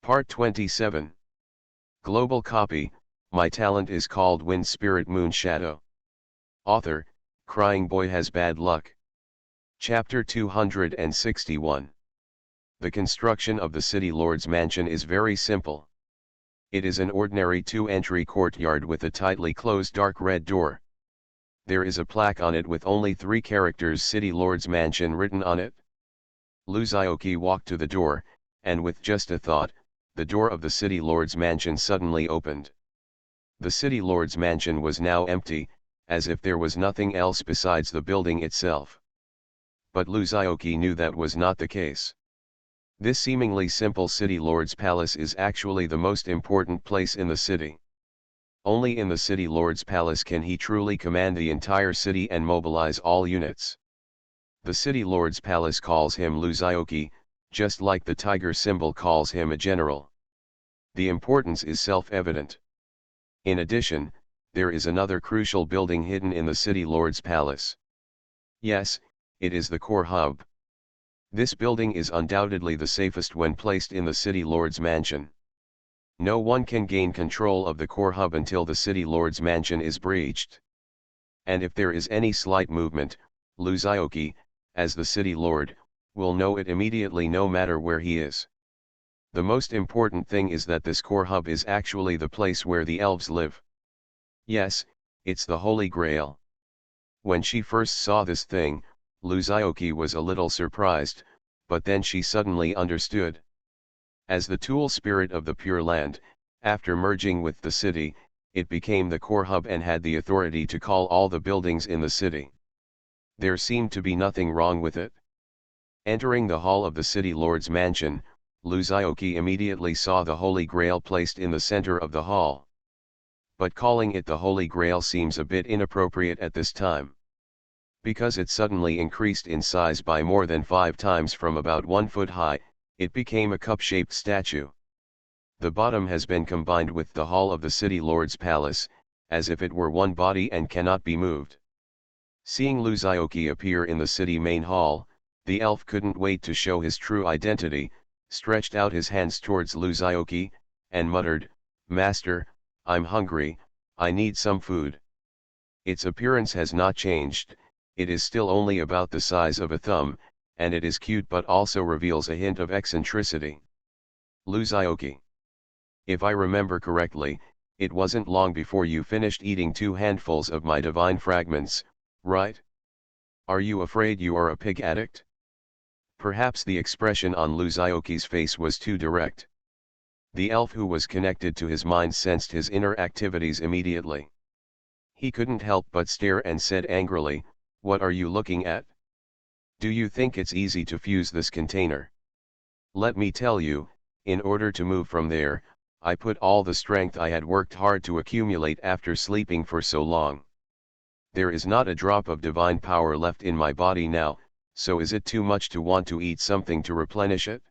Part 27. Global Copy, My Talent is Called Wind Spirit Moon Shadow. Author, Crying Boy Has Bad Luck. Chapter 261. The construction of the City Lord's mansion is very simple. It is an ordinary two-entry courtyard with a tightly closed dark red door. There is a plaque on it with only 3 characters City Lord's Mansion written on it. Luzioki walked to the door, and with just a thought, the door of the City Lord's mansion suddenly opened. The City Lord's mansion was now empty, as if there was nothing else besides the building itself. But Luzioki knew that was not the case. This seemingly simple City Lord's palace is actually the most important place in the city. Only in the City Lord's palace can he truly command the entire city and mobilize all units. The City Lord's palace calls him Luzioki, just like the tiger symbol calls him a general. The importance is self-evident. In addition, there is another crucial building hidden in the City Lord's palace. Yes, it is the core hub. This building is undoubtedly the safest when placed in the City Lord's mansion. No one can gain control of the core hub until the City Lord's mansion is breached. And if there is any slight movement, Luzioki, as the City Lord, will know it immediately no matter where he is. The most important thing is that this core hub is actually the place where the elves live. Yes, it's the Holy Grail. When she first saw this thing, Luzioki was a little surprised, but then she suddenly understood. As the tool spirit of the Pure Land, after merging with the city, it became the core hub and had the authority to call all the buildings in the city. There seemed to be nothing wrong with it. Entering the hall of the City Lord's mansion, Luzioki immediately saw the Holy Grail placed in the center of the hall. But calling it the Holy Grail seems a bit inappropriate at this time. Because it suddenly increased in size by more than 5 times from about 1 foot high, it became a cup-shaped statue. The bottom has been combined with the hall of the City Lord's palace, as if it were one body and cannot be moved. Seeing Luzioki appear in the city main hall, the elf couldn't wait to show his true identity, stretched out his hands towards Luzioki, and muttered, "Master, I'm hungry, I need some food." Its appearance has not changed, it is still only about the size of a thumb, and it is cute but also reveals a hint of eccentricity. Luzioki. If I remember correctly, it wasn't long before you finished eating 2 handfuls of my divine fragments, right? Are you afraid you are a pig addict? Perhaps the expression on Luzioki's face was too direct. The elf who was connected to his mind sensed his inner activities immediately. He couldn't help but stare and said angrily, "What are you looking at? Do you think it's easy to fuse this container? Let me tell you, in order to move from there, I put all the strength I had worked hard to accumulate after sleeping for so long. There is not a drop of divine power left in my body now, so is it too much to want to eat something to replenish it?"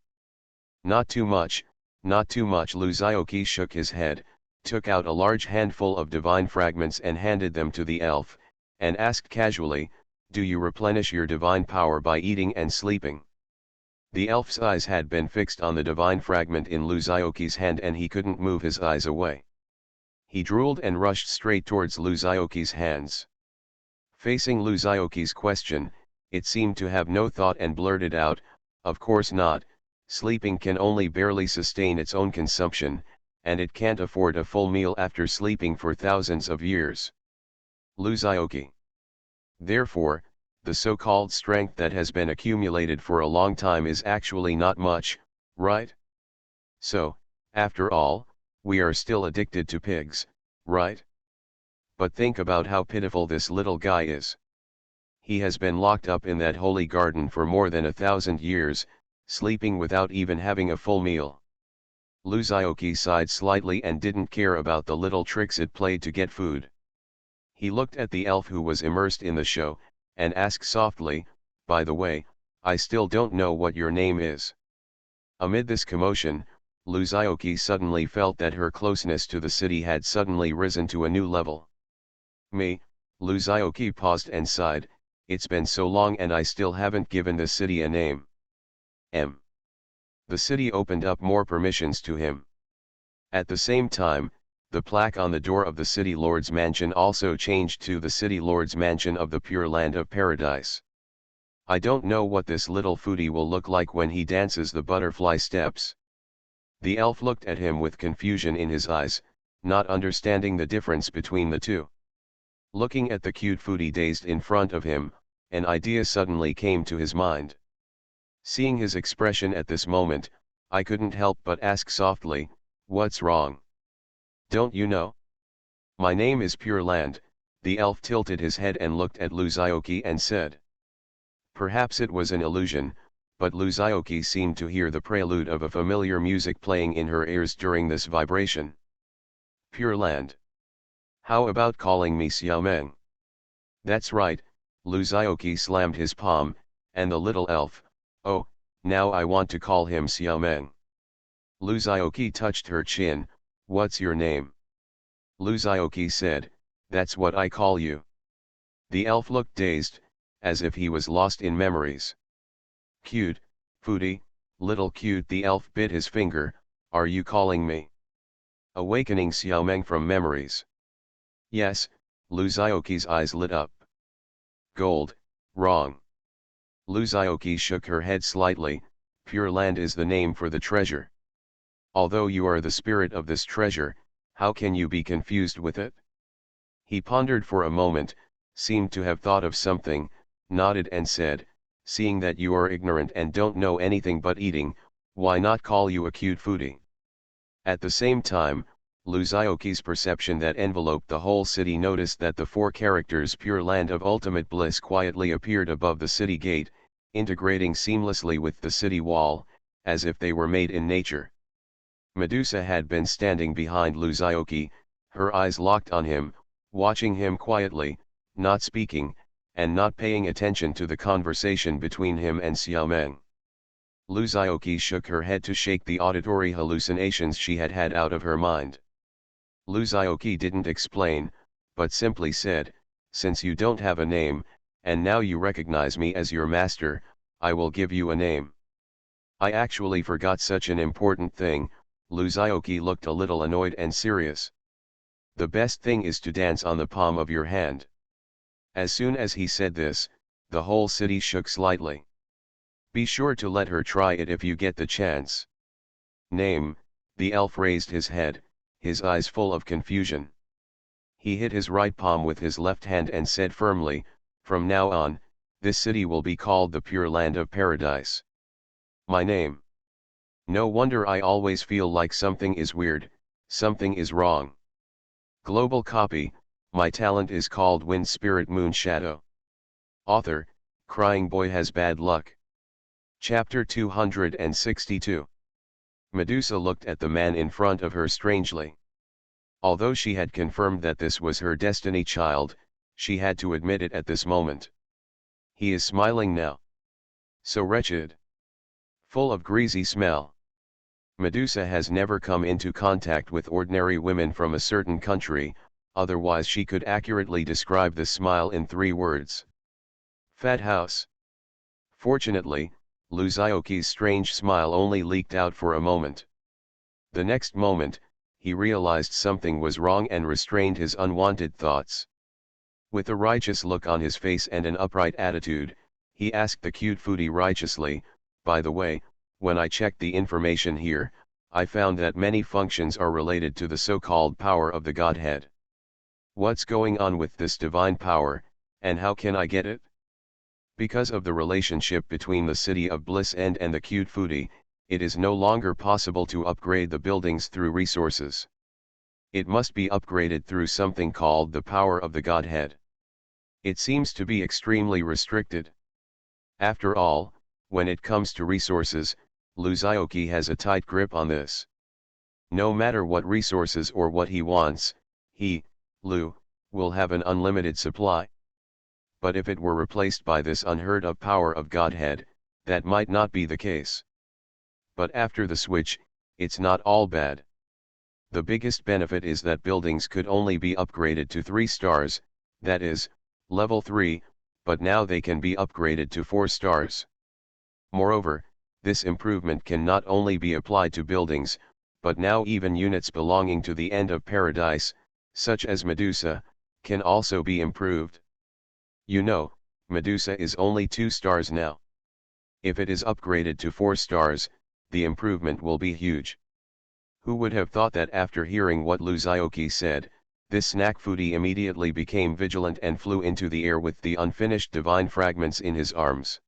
"Not too much, not too much." Luzioki shook his head, took out a large handful of divine fragments and handed them to the elf, and asked casually, "Do you replenish your divine power by eating and sleeping?" The elf's eyes had been fixed on the divine fragment in Luzioki's hand and he couldn't move his eyes away. He drooled and rushed straight towards Luzioki's hands. Facing Luzioki's question, it seemed to have no thought and blurted out, "Of course not, sleeping can only barely sustain its own consumption, and it can't afford a full meal after sleeping for thousands of years." Luzioki. Therefore, the so-called strength that has been accumulated for a long time is actually not much, right? So, after all, we are still addicted to pigs, right? But think about how pitiful this little guy is. He has been locked up in that holy garden for more than 1,000 years, sleeping without even having a full meal. Luzioki sighed slightly and didn't care about the little tricks it played to get food. He looked at the elf who was immersed in the show, and asked softly, "By the way, I still don't know what your name is." Amid this commotion, Luzioki suddenly felt that her closeness to the city had suddenly risen to a new level. "Me," Luzioki paused and sighed, "it's been so long and I still haven't given the city a name." The city opened up more permissions to him. At the same time, the plaque on the door of the City Lord's mansion also changed to the City Lord's mansion of the Pure Land of Paradise. I don't know what this little foodie will look like when he dances the butterfly steps. The elf looked at him with confusion in his eyes, not understanding the difference between the two. Looking at the cute foodie dazed in front of him, an idea suddenly came to his mind. Seeing his expression at this moment, I couldn't help but ask softly, "What's wrong? Don't you know? My name is Pure Land." The elf tilted his head and looked at Luzaoki and said. Perhaps it was an illusion, but Luzaoki seemed to hear the prelude of a familiar music playing in her ears during this vibration. Pure Land. How about calling me Xiaomeng? That's right, Luzaoki slammed his palm, and the little elf, "Oh, now I want to call him Xiaomeng." Luzaoki touched her chin. "What's your name?" Luzaoki said, "That's what I call you." The elf looked dazed, as if he was lost in memories. "Cute, foodie, little cute." The elf bit his finger. "Are you calling me?" Awakening Xiaomeng from memories. "Yes." Luzaoki's eyes lit up. "Gold, wrong." Luzaoki shook her head slightly. "Pure Land is the name for the treasure. Although you are the spirit of this treasure, how can you be confused with it?" He pondered for a moment, seemed to have thought of something, nodded and said, "Seeing that you are ignorant and don't know anything but eating, why not call you a cute foodie?" At the same time, Luzaoki's perception that enveloped the whole city noticed that the four characters Pure Land of Ultimate Bliss quietly appeared above the city gate, integrating seamlessly with the city wall, as if they were made in nature. Medusa had been standing behind Luzaoki, her eyes locked on him, watching him quietly, not speaking, and not paying attention to the conversation between him and Xiaomeng. Luzaoki shook her head to shake the auditory hallucinations she had had out of her mind. Luzaoki didn't explain, but simply said, "Since you don't have a name, and now you recognize me as your master, I will give you a name." "I actually forgot such an important thing." Luzaoki looked a little annoyed and serious. "The best thing is to dance on the palm of your hand." As soon as he said this, the whole city shook slightly. "Be sure to let her try it if you get the chance." "Name?" The elf raised his head, his eyes full of confusion. He hit his right palm with his left hand and said firmly, "From now on, this city will be called the Pure Land of Paradise. My name. No wonder I always feel like something is weird, something is wrong." Global copy. My talent is called Wind Spirit Moon Shadow. Author, Crying Boy Has Bad Luck. Chapter 262. Medusa looked at the man in front of her strangely. Although she had confirmed that this was her destiny child, she had to admit it at this moment. He is smiling now. So wretched. Full of greasy smell. Medusa has never come into contact with ordinary women from a certain country, otherwise she could accurately describe the smile in 3 words. Fat house. Fortunately, Luzaoki's strange smile only leaked out for a moment. The next moment, he realized something was wrong and restrained his unwanted thoughts. With a righteous look on his face and an upright attitude, he asked the cute foodie righteously, "By the way, when I checked the information here, I found that many functions are related to the so-called power of the Godhead. What's going on with this divine power, and how can I get it?" Because of the relationship between the City of Bliss and the cute foodie, it is no longer possible to upgrade the buildings through resources. It must be upgraded through something called the power of the Godhead. It seems to be extremely restricted. After all, when it comes to resources, Luzaoki has a tight grip on this. No matter what resources or what he wants, he, Lu, will have an unlimited supply. But if it were replaced by this unheard of power of Godhead, that might not be the case. But after the switch, it's not all bad. The biggest benefit is that buildings could only be upgraded to 3 stars, that is, level 3, but now they can be upgraded to 4 stars. Moreover, This improvement can not only be applied to buildings, but now even units belonging to the end of paradise, such as Medusa, can also be improved. You know, Medusa is only 2 stars now. If it is upgraded to 4 stars, the improvement will be huge. Who would have thought that after hearing what Luzioki said, this snack foodie immediately became vigilant and flew into the air with the unfinished divine fragments in his arms.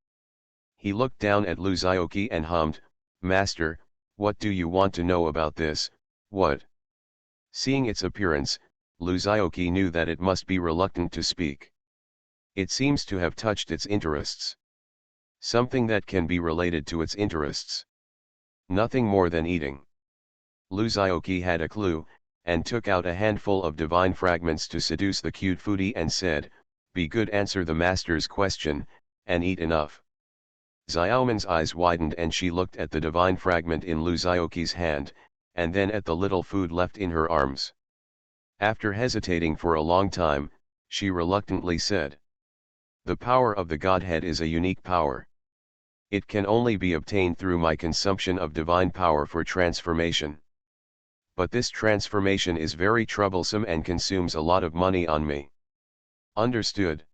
He looked down at Luzioki and hummed, "Master, what do you want to know about this, what?" Seeing its appearance, Luzioki knew that it must be reluctant to speak. It seems to have touched its interests. Something that can be related to its interests. Nothing more than eating. Luzioki had a clue, and took out a handful of divine fragments to seduce the cute foodie and said, "Be good, answer the master's question, and eat enough." Xiaomen's eyes widened and she looked at the divine fragment in Luzioki's hand, and then at the little food left in her arms. After hesitating for a long time, she reluctantly said, "The power of the Godhead is a unique power. It can only be obtained through my consumption of divine power for transformation. But this transformation is very troublesome and consumes a lot of money on me." Understood.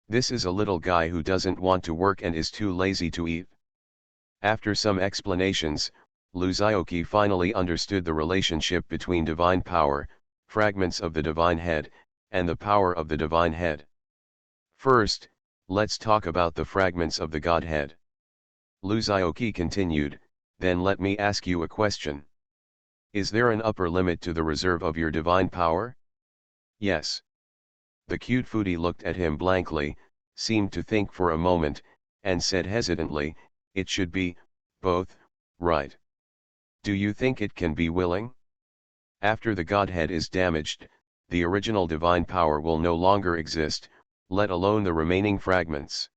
This is a little guy who doesn't want to work and is too lazy to eat. After some explanations, Luzioki finally understood the relationship between divine power, fragments of the divine head, and the power of the divine head. First, let's talk about the fragments of the Godhead. Luzioki continued, "Then let me ask you a question. Is there an upper limit to the reserve of your divine power?" "Yes." The cute foodie looked at him blankly, seemed to think for a moment, and said hesitantly, "It should be, both, right? Do you think it can be willing? After the Godhead is damaged, the original divine power will no longer exist, let alone the remaining fragments.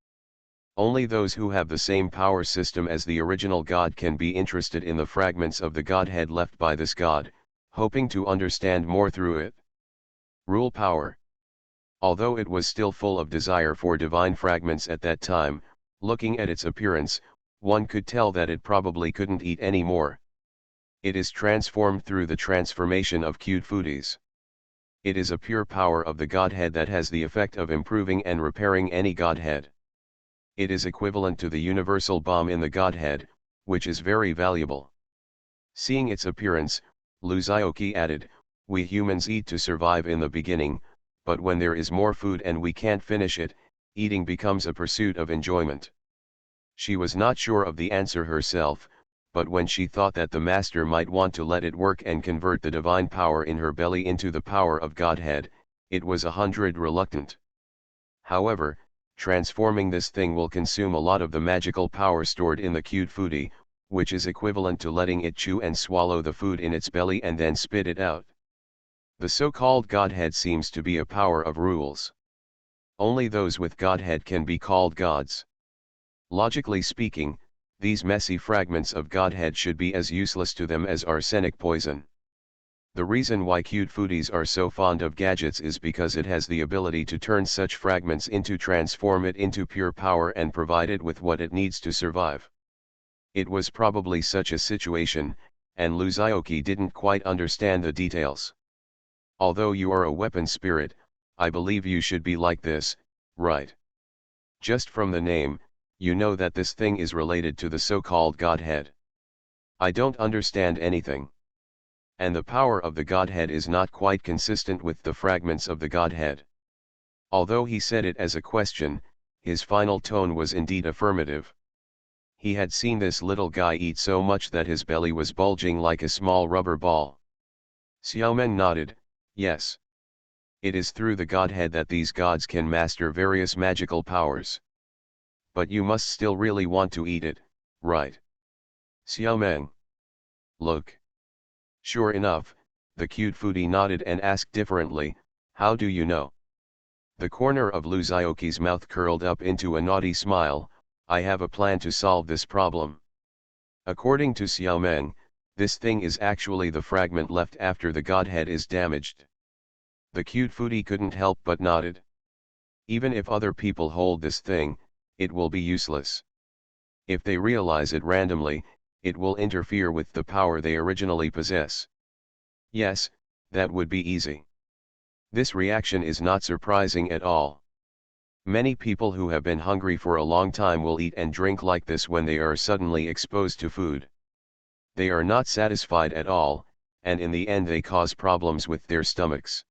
Only those who have the same power system as the original God can be interested in the fragments of the Godhead left by this God, hoping to understand more through it. Rule power." Although it was still full of desire for divine fragments at that time, looking at its appearance, one could tell that it probably couldn't eat any more. It is transformed through the transformation of cute foodies. It is a pure power of the Godhead that has the effect of improving and repairing any Godhead. It is equivalent to the universal bomb in the Godhead, which is very valuable. Seeing its appearance, Luzioki added, "We humans eat to survive in the beginning, but when there is more food and we can't finish it, eating becomes a pursuit of enjoyment." She was not sure of the answer herself, but when she thought that the master might want to let it work and convert the divine power in her belly into the power of Godhead, it was 100% reluctant. However, transforming this thing will consume a lot of the magical power stored in the cute foodie, which is equivalent to letting it chew and swallow the food in its belly and then spit it out. The so-called Godhead seems to be a power of rules. Only those with Godhead can be called gods. Logically speaking, these messy fragments of Godhead should be as useless to them as arsenic poison. The reason why cute foodies are so fond of gadgets is because it has the ability to turn such fragments into transform it into pure power and provide it with what it needs to survive. It was probably such a situation, and Luzioki didn't quite understand the details. Although you are a weapon spirit, I believe you should be like this, right? Just from the name, you know that this thing is related to the so-called Godhead. I don't understand anything. And the power of the Godhead is not quite consistent with the fragments of the Godhead. Although he said it as a question, his final tone was indeed affirmative. He had seen this little guy eat so much that his belly was bulging like a small rubber ball. Xiaomen nodded, "Yes. It is through the Godhead that these gods can master various magical powers. But you must still really want to eat it, right?" Xiaomeng. "Look." Sure enough, the cute foodie nodded and asked differently, "How do you know?" The corner of Luzioki's mouth curled up into a naughty smile, "I have a plan to solve this problem." According to Xiaomeng, this thing is actually the fragment left after the Godhead is damaged. The cute foodie couldn't help but nodded. Even if other people hold this thing, it will be useless. If they realize it randomly, it will interfere with the power they originally possess. Yes, that would be easy. This reaction is not surprising at all. Many people who have been hungry for a long time will eat and drink like this when they are suddenly exposed to food. They are not satisfied at all, and in the end they cause problems with their stomachs.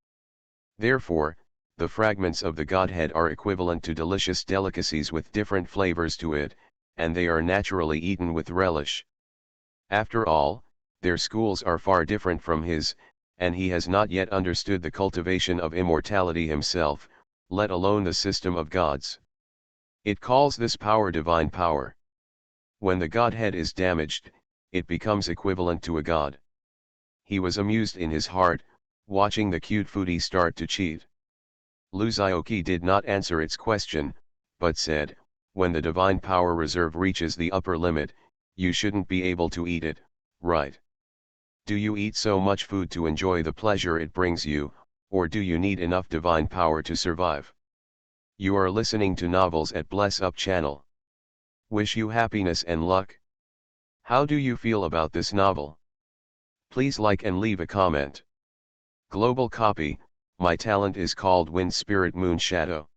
Therefore, the fragments of the Godhead are equivalent to delicious delicacies with different flavors to it, and they are naturally eaten with relish. After all, their schools are far different from his, and he has not yet understood the cultivation of immortality himself, let alone the system of gods. It calls this power divine power. When the Godhead is damaged, it becomes equivalent to a god. He was amused in his heart, watching the cute foodie start to cheat. Luzioki did not answer its question, but said, when the divine power reserve reaches the upper limit, you shouldn't be able to eat it, right? Do you eat so much food to enjoy the pleasure it brings you, or do you need enough divine power to survive? You are listening to Novels at Bless Up channel. Wish you happiness and luck. How do you feel about this novel? Please like and leave a comment. Global copy, my talent is called Wind Spirit Moon Shadow.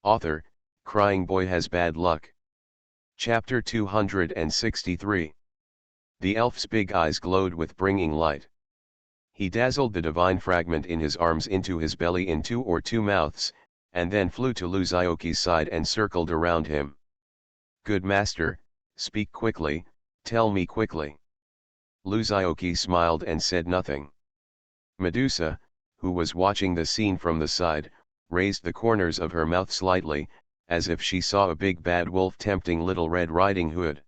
Author, Crying Boy Has Bad Luck. Chapter 263. The elf's big eyes glowed with bringing light. He dazzled the divine fragment in his arms into his belly in two or two mouths, and then flew to Luzioki's side and circled around him. Good master, speak quickly, tell me quickly. Luzioki smiled and said nothing. Medusa, who was watching the scene from the side, raised the corners of her mouth slightly, as if she saw a big bad wolf tempting Little Red Riding Hood.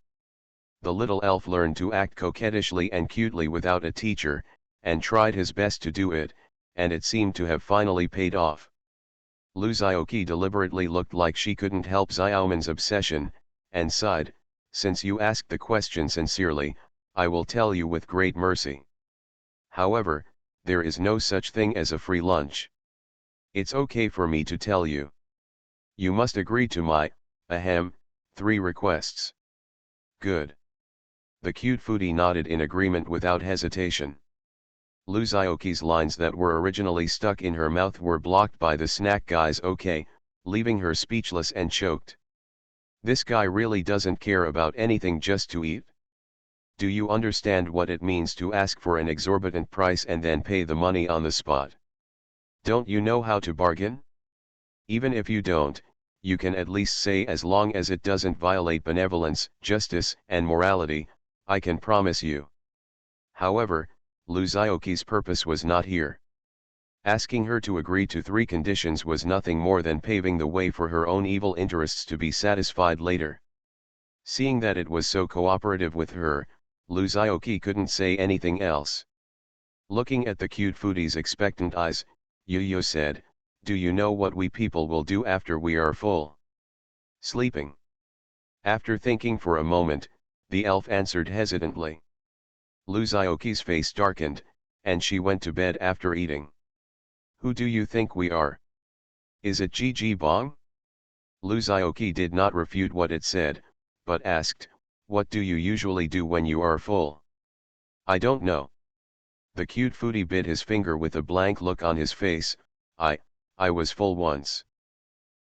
The little elf learned to act coquettishly and cutely without a teacher, and tried his best to do it, and it seemed to have finally paid off. Luzioki deliberately looked like she couldn't help Xiaoman's obsession, and sighed, since you ask the question sincerely, I will tell you with great mercy. However, there is no such thing as a free lunch. It's okay for me to tell you. You must agree to my, 3 requests. Good. The cute foodie nodded in agreement without hesitation. Luzioki's lines that were originally stuck in her mouth were blocked by the snack guy's okay, leaving her speechless and choked. This guy really doesn't care about anything just to eat. Do you understand what it means to ask for an exorbitant price and then pay the money on the spot? Don't you know how to bargain? Even if you don't, you can at least say as long as it doesn't violate benevolence, justice, and morality, I can promise you. However, Luzioki's purpose was not here. Asking her to agree to 3 conditions was nothing more than paving the way for her own evil interests to be satisfied later. Seeing that it was so cooperative with her, Luzioki couldn't say anything else. Looking at the cute foodie's expectant eyes, Yu said, do you know what we people will do after we are full? Sleeping. After thinking for a moment, the elf answered hesitantly. Luzioki's face darkened, and she went to bed after eating. Who do you think we are? Is it Gigi Bong? Luzioki did not refute what it said, but asked, what do you usually do when you are full? I don't know. The cute foodie bit his finger with a blank look on his face. I was full once.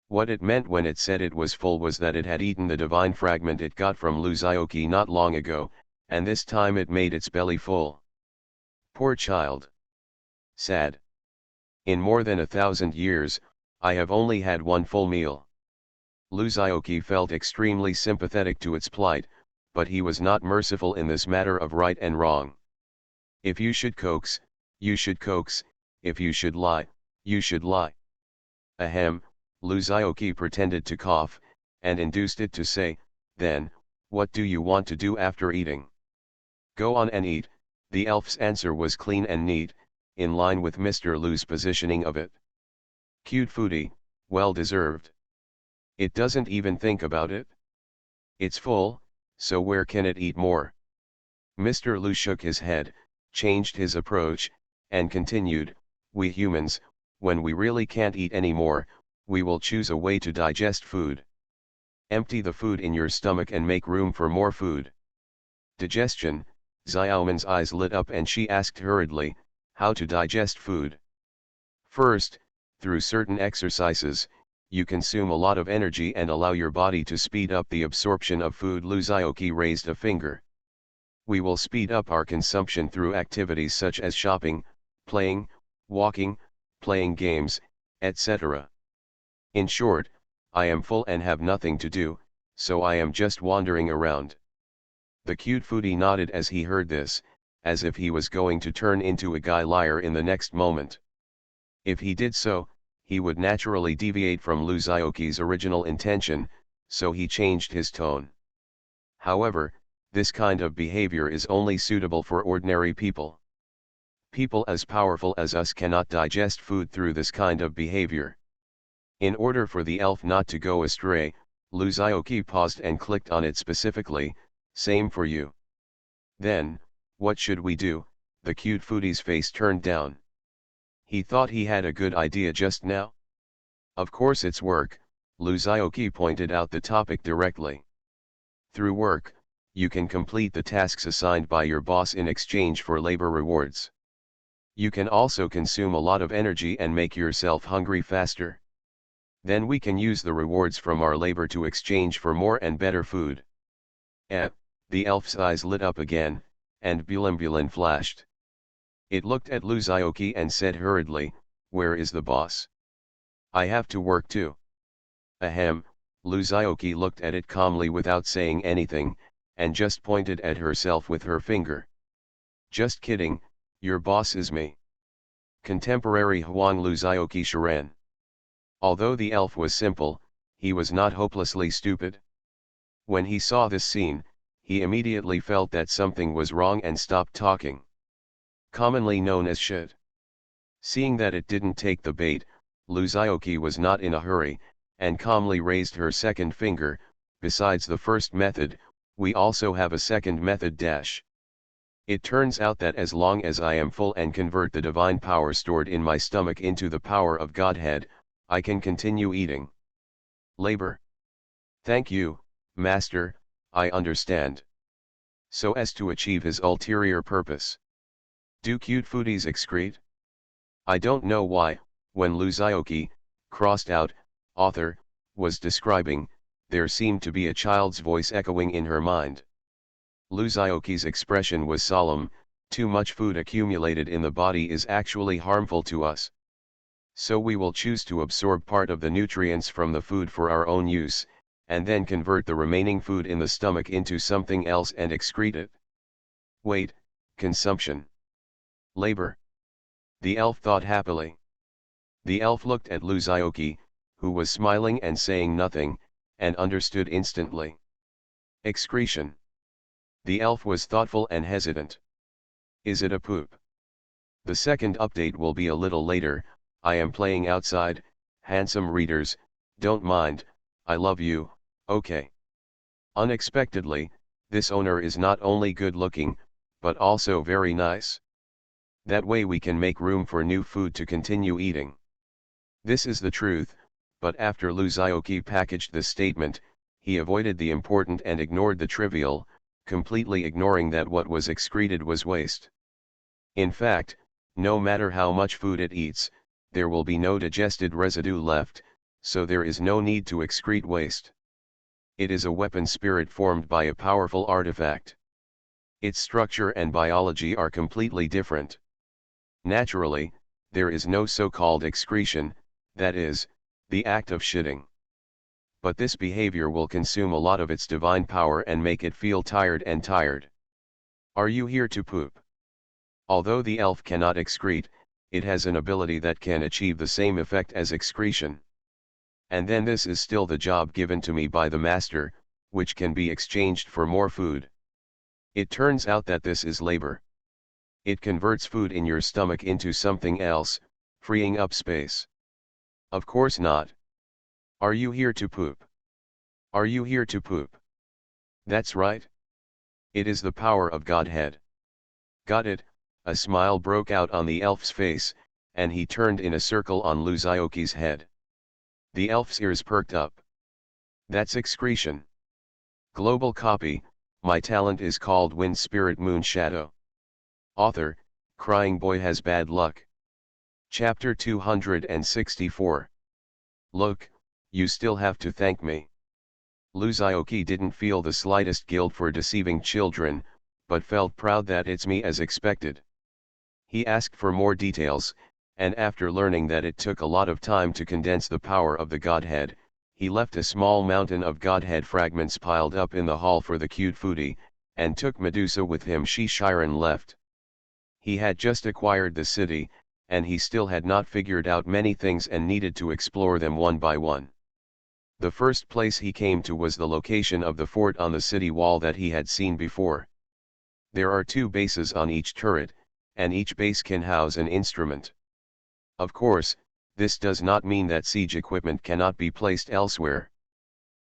What it meant when it said it was full was that it had eaten the divine fragment it got from Luzioki not long ago, and this time it made its belly full. Poor child. Sad. In more than 1,000 years, I have only had one full meal. Luzioki felt extremely sympathetic to its plight, but he was not merciful in this matter of right and wrong. If you should coax, you should coax, if you should lie, you should lie. Luzioki pretended to cough, and induced it to say, then, what do you want to do after eating? Go on and eat. The elf's answer was clean and neat, in line with Mr. Lu's positioning of it. Cute foodie, well deserved. It doesn't even think about it. It's full, so where can it eat more? Mr. Lu shook his head, changed his approach, and continued, we humans, when we really can't eat anymore, we will choose a way to digest food. Empty the food in your stomach and make room for more food. Digestion. Xiaoman's eyes lit up and she asked hurriedly, how to digest food. First, through certain exercises, you consume a lot of energy and allow your body to speed up the absorption of food. Lu Xiaoqi raised a finger. We will speed up our consumption through activities such as shopping, playing, walking, playing games, etc. In short, I am full and have nothing to do, so I am just wandering around. The cute foodie nodded as he heard this, as if he was going to turn into a guy liar in the next moment. If he did so, he would naturally deviate from Lu Xiaoqi's original intention, so he changed his tone. However, this kind of behavior is only suitable for ordinary people. People as powerful as us cannot digest food through this kind of behavior. In order for the elf not to go astray, Lu Xiaoqi paused and clicked on it specifically, same for you. Then, what should we do? The cute foodie's face turned down. He thought he had a good idea just now. Of course it's work, Lu Xiaoqi pointed out the topic directly. Through work, you can complete the tasks assigned by your boss in exchange for labor rewards. You can also consume a lot of energy and make yourself hungry faster. Then we can use the rewards from our labor to exchange for more and better food. The elf's eyes lit up again, and Bulimbulin flashed. It looked at Lu Xiaoqi and said hurriedly, where is the boss? I have to work too. Ahem, Lu Xiaoqi looked at it calmly without saying anything, and just pointed at herself with her finger. Just kidding, your boss is me. Contemporary Huang Lu Xiaoqi Sharan. Although the elf was simple, he was not hopelessly stupid. When he saw this scene, he immediately felt that something was wrong and stopped talking. Commonly known as shit. Seeing that it didn't take the bait, Lu Xiaoqi was not in a hurry, and calmly raised her second finger. Besides the first method, we also have a second method dash. It turns out that as long as I am full and convert the divine power stored in my stomach into the power of Godhead, I can continue eating. Labor. Thank you, Master, I understand. So as to achieve his ulterior purpose. Do cute foodies excrete? I don't know why, when Lu Xiaoqi, crossed out, author, was describing, there seemed to be a child's voice echoing in her mind. Lu Xiaoqi's expression was solemn. Too much food accumulated in the body is actually harmful to us. So we will choose to absorb part of the nutrients from the food for our own use, and then convert the remaining food in the stomach into something else and excrete it. Wait, consumption. Labor. The elf thought happily. The elf looked at Lu Xiaoqi, who was smiling and saying nothing, and understood instantly. Excretion. The elf was thoughtful and hesitant. Is it a poop? The second update will be a little later. I am playing outside, handsome readers, don't mind, I love you, okay. Unexpectedly, this owner is not only good looking, but also very nice. That way we can make room for new food to continue eating. This is the truth, but after Lu Xiaoqi packaged this statement, he avoided the important and ignored the trivial, completely ignoring that what was excreted was waste. In fact, no matter how much food it eats, there will be no digested residue left, so there is no need to excrete waste. It is a weapon spirit formed by a powerful artifact. Its structure and biology are completely different. Naturally, there is no so-called excretion, that is, the act of shitting. But this behavior will consume a lot of its divine power and make it feel tired and tired. Are you here to poop? Although the elf cannot excrete, it has an ability that can achieve the same effect as excretion. And then this is still the job given to me by the master, which can be exchanged for more food. It turns out that this is labor. It converts food in your stomach into something else, freeing up space. Of course not. Are you here to poop? Are you here to poop? That's right. It is the power of Godhead. Got it? A smile broke out on the elf's face, and he turned in a circle on Lu Xiaoqi's head. The elf's ears perked up. That's excretion. Global copy, my talent is called Wind Spirit Moon Shadow. Author, Crying Boy Has Bad Luck. Chapter 264. Look, you still have to thank me. Luzioki didn't feel the slightest guilt for deceiving children, but felt proud that it's me as expected. He asked for more details, and after learning that it took a lot of time to condense the power of the Godhead, he left a small mountain of Godhead fragments piled up in the hall for the cute foodie, and took Medusa with him. Shiren left. He had just acquired the city, and he still had not figured out many things and needed to explore them one by one. The first place he came to was the location of the fort on the city wall that he had seen before. There are 2 bases on each turret, and each base can house an instrument. Of course, this does not mean that siege equipment cannot be placed elsewhere.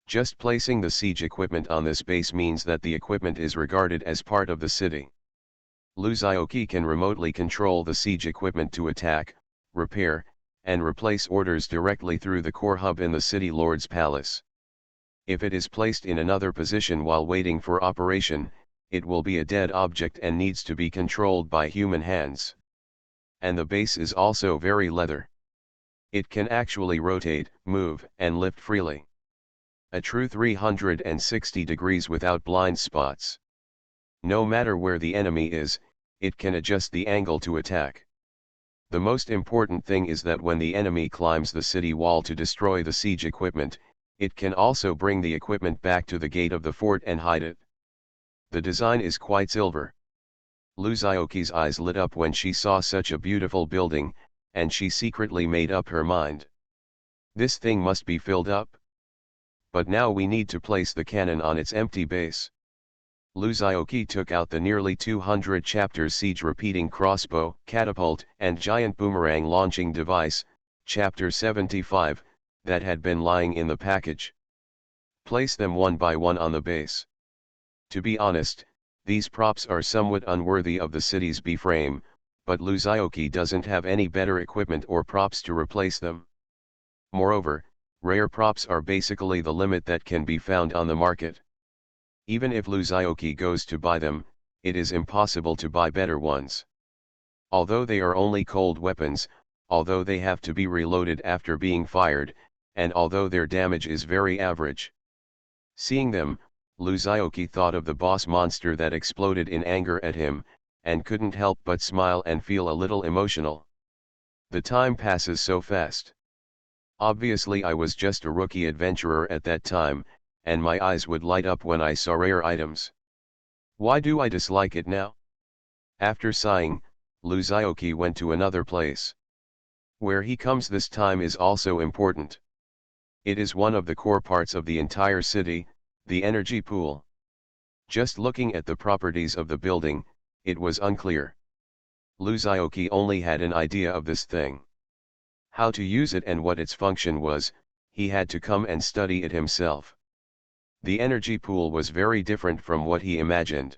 Just placing the siege equipment on this base means that the equipment is regarded as part of the city. Luzioki can remotely control the siege equipment to attack, repair, and replace orders directly through the core hub in the city lord's palace. If it is placed in another position while waiting for operation, it will be a dead object and needs to be controlled by human hands. And the base is also very leather. It can actually rotate, move, and lift freely. A true 360 degrees without blind spots. No matter where the enemy is, it can adjust the angle to attack. The most important thing is that when the enemy climbs the city wall to destroy the siege equipment, it can also bring the equipment back to the gate of the fort and hide it. The design is quite silver. Luzioki's eyes lit up when she saw such a beautiful building, and she secretly made up her mind. This thing must be filled up. But now we need to place the cannon on its empty base. Luzioki took out the nearly 200 chapters siege repeating crossbow, catapult, and giant boomerang launching device, chapter 75, that had been lying in the package. Place them one by one on the base. To be honest, these props are somewhat unworthy of the city's B-frame, but Luzioki doesn't have any better equipment or props to replace them. Moreover, rare props are basically the limit that can be found on the market. Even if Luzioki goes to buy them, it is impossible to buy better ones. Although they are only cold weapons, although they have to be reloaded after being fired, and although their damage is very average. Seeing them, Luzioki thought of the boss monster that exploded in anger at him, and couldn't help but smile and feel a little emotional. The time passes so fast. Obviously I was just a rookie adventurer at that time, and my eyes would light up when I saw rare items. Why do I dislike it now? After sighing, Luzioki went to another place. Where he comes this time is also important. It is one of the core parts of the entire city, the energy pool. Just looking at the properties of the building, it was unclear. Luzioki only had an idea of this thing. How to use it and what its function was, he had to come and study it himself. The energy pool was very different from what he imagined.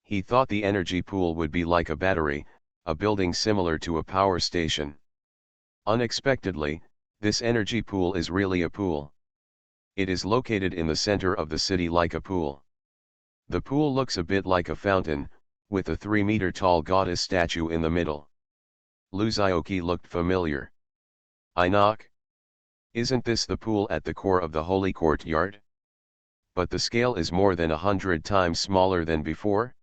He thought the energy pool would be like a battery, a building similar to a power station. Unexpectedly, this energy pool is really a pool. It is located in the center of the city like a pool. The pool looks a bit like a fountain, with a 3-meter-tall goddess statue in the middle. Luzioki looked familiar. I knock. Isn't this the pool at the core of the holy courtyard? But the scale is more than 100 times smaller than before?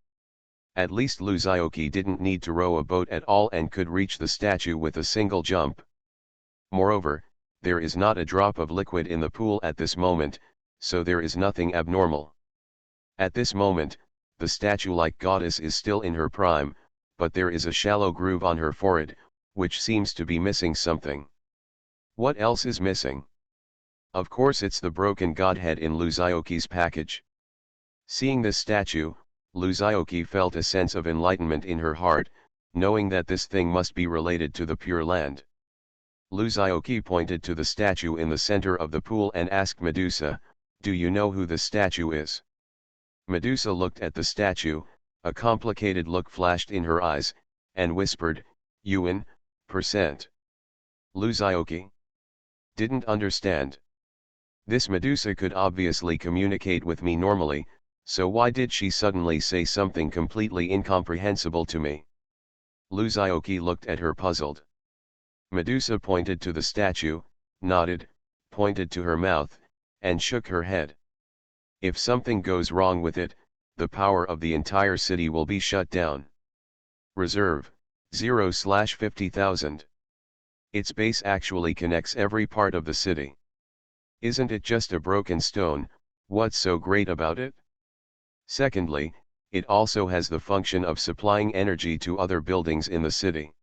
At least Luzioki didn't need to row a boat at all and could reach the statue with a single jump. Moreover, there is not a drop of liquid in the pool at this moment, so there is nothing abnormal. At this moment, the statue-like goddess is still in her prime, but there is a shallow groove on her forehead, which seems to be missing something. What else is missing? Of course it's the broken godhead in Luzioki's package. Seeing this statue, Luzioki felt a sense of enlightenment in her heart, knowing that this thing must be related to the Pure Land. Luzioki pointed to the statue in the center of the pool and asked Medusa, "Do you know who the statue is?" Medusa looked at the statue, a complicated look flashed in her eyes, and whispered, "Yuan, %." Luzioki didn't understand. This Medusa could obviously communicate with me normally, so why did she suddenly say something completely incomprehensible to me? Luzioki looked at her puzzled. Medusa pointed to the statue, nodded, pointed to her mouth, and shook her head. If something goes wrong with it, the power of the entire city will be shut down. Reserve, 0/50,000. Its base actually connects every part of the city. Isn't it just a broken stone? What's so great about it? Secondly, it also has the function of supplying energy to other buildings in the city.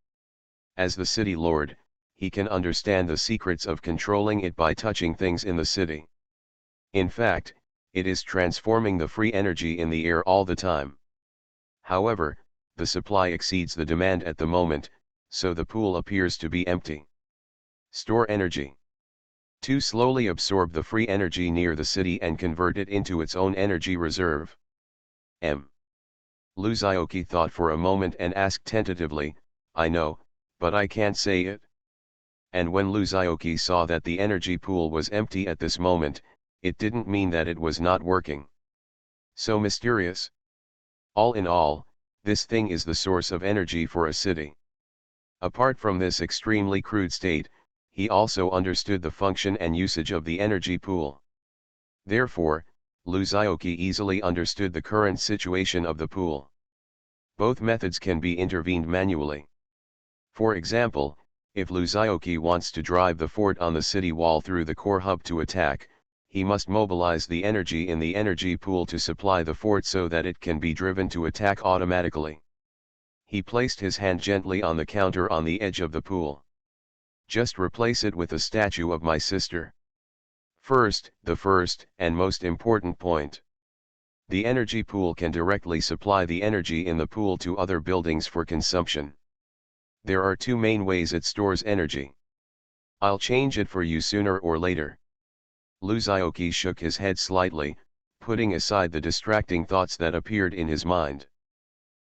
As the city lord, he can understand the secrets of controlling it by touching things in the city. In fact, it is transforming the free energy in the air all the time. However, the supply exceeds the demand at the moment, so the pool appears to be empty. Store energy. To slowly absorb the free energy near the city and convert it into its own energy reserve. Luzioki thought for a moment and asked tentatively, I know, but I can't say it. And when Luzioki saw that the energy pool was empty at this moment, it didn't mean that it was not working. So mysterious. All in all, this thing is the source of energy for a city. Apart from this extremely crude state, he also understood the function and usage of the energy pool. Therefore, Luzioki easily understood the current situation of the pool. Both methods can be intervened manually. For example, if Luzioki wants to drive the fort on the city wall through the core hub to attack, he must mobilize the energy in the energy pool to supply the fort so that it can be driven to attack automatically. He placed his hand gently on the counter on the edge of the pool. Just replace it with a statue of my sister. The first and most important point. The energy pool can directly supply the energy in the pool to other buildings for consumption. There are two main ways it stores energy. I'll change it for you sooner or later. Luzioki shook his head slightly, putting aside the distracting thoughts that appeared in his mind.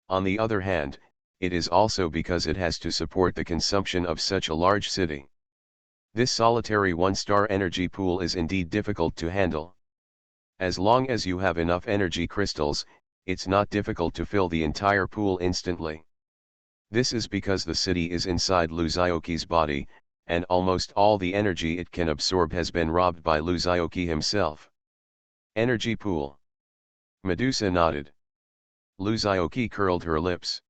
On the other hand, it is also because it has to support the consumption of such a large city. This solitary one-star energy pool is indeed difficult to handle. As long as you have enough energy crystals, it's not difficult to fill the entire pool instantly. This is because the city is inside Luzioki's body, and almost all the energy it can absorb has been robbed by Luzioki himself. Energy pool. Medusa nodded. Luzioki curled her lips.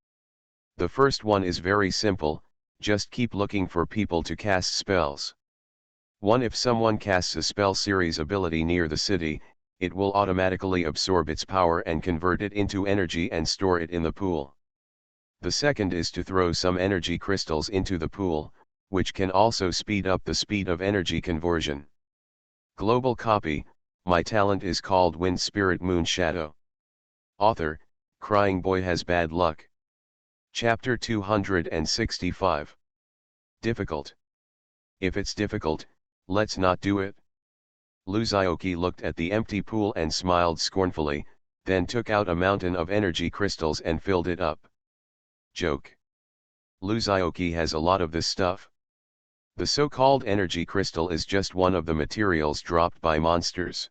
The first one is very simple, just keep looking for people to cast spells. If someone casts a spell series ability near the city, it will automatically absorb its power and convert it into energy and store it in the pool. The second is to throw some energy crystals into the pool, which can also speed up the speed of energy conversion. Global copy, my talent is called Wind Spirit Moon Shadow. Author, Crying Boy Has Bad Luck. Chapter 265. Difficult. If it's difficult, let's not do it. Luzioki looked at the empty pool and smiled scornfully, then took out a mountain of energy crystals and filled it up. Joke. Luzioki has a lot of this stuff. The so-called energy crystal is just one of the materials dropped by monsters.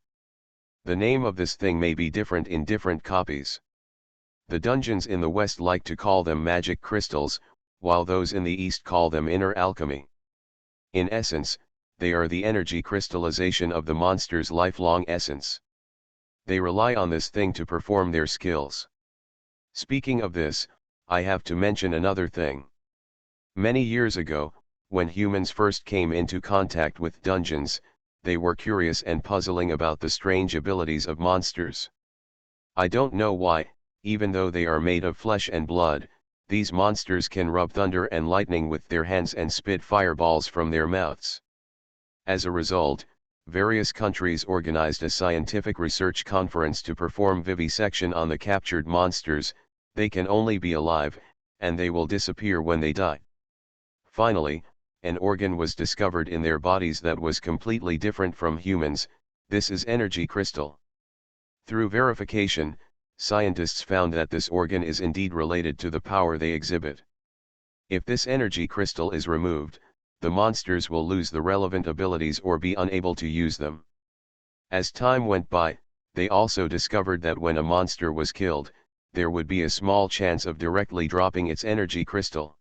The name of this thing may be different in different copies. The dungeons in the West like to call them magic crystals, while those in the East call them inner alchemy. In essence, they are the energy crystallization of the monster's lifelong essence. They rely on this thing to perform their skills. Speaking of this, I have to mention another thing. Many years ago, when humans first came into contact with dungeons, they were curious and puzzling about the strange abilities of monsters. I don't know why, even though they are made of flesh and blood, these monsters can rub thunder and lightning with their hands and spit fireballs from their mouths. As a result, various countries organized a scientific research conference to perform vivisection on the captured monsters. They can only be alive, and they will disappear when they die. Finally, an organ was discovered in their bodies that was completely different from humans. This is energy crystal. Through verification, scientists found that this organ is indeed related to the power they exhibit. If this energy crystal is removed, the monsters will lose the relevant abilities or be unable to use them. As time went by, they also discovered that when a monster was killed, there would be a small chance of directly dropping its energy crystal.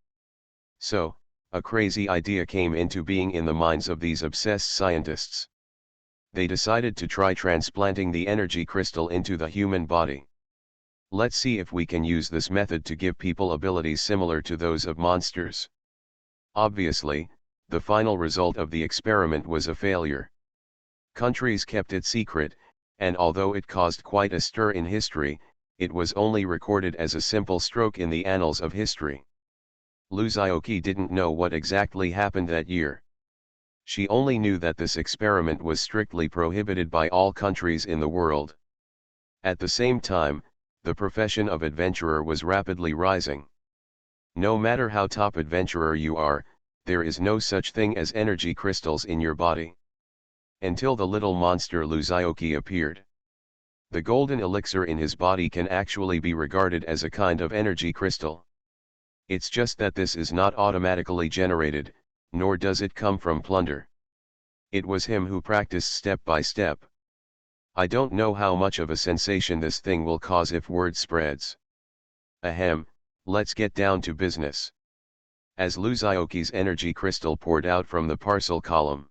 So, a crazy idea came into being in the minds of these obsessed scientists. They decided to try transplanting the energy crystal into the human body. Let's see if we can use this method to give people abilities similar to those of monsters. Obviously, the final result of the experiment was a failure. Countries kept it secret, and although it caused quite a stir in history, it was only recorded as a simple stroke in the annals of history. Luzioki didn't know what exactly happened that year. She only knew that this experiment was strictly prohibited by all countries in the world. At the same time, the profession of adventurer was rapidly rising. No matter how top adventurer you are, there is no such thing as energy crystals in your body. Until the little monster Luzioki appeared. The golden elixir in his body can actually be regarded as a kind of energy crystal. It's just that this is not automatically generated, nor does it come from plunder. It was him who practiced step by step. I don't know how much of a sensation this thing will cause if word spreads. Ahem, let's get down to business. As Luzioki's energy crystal poured out from the parcel column,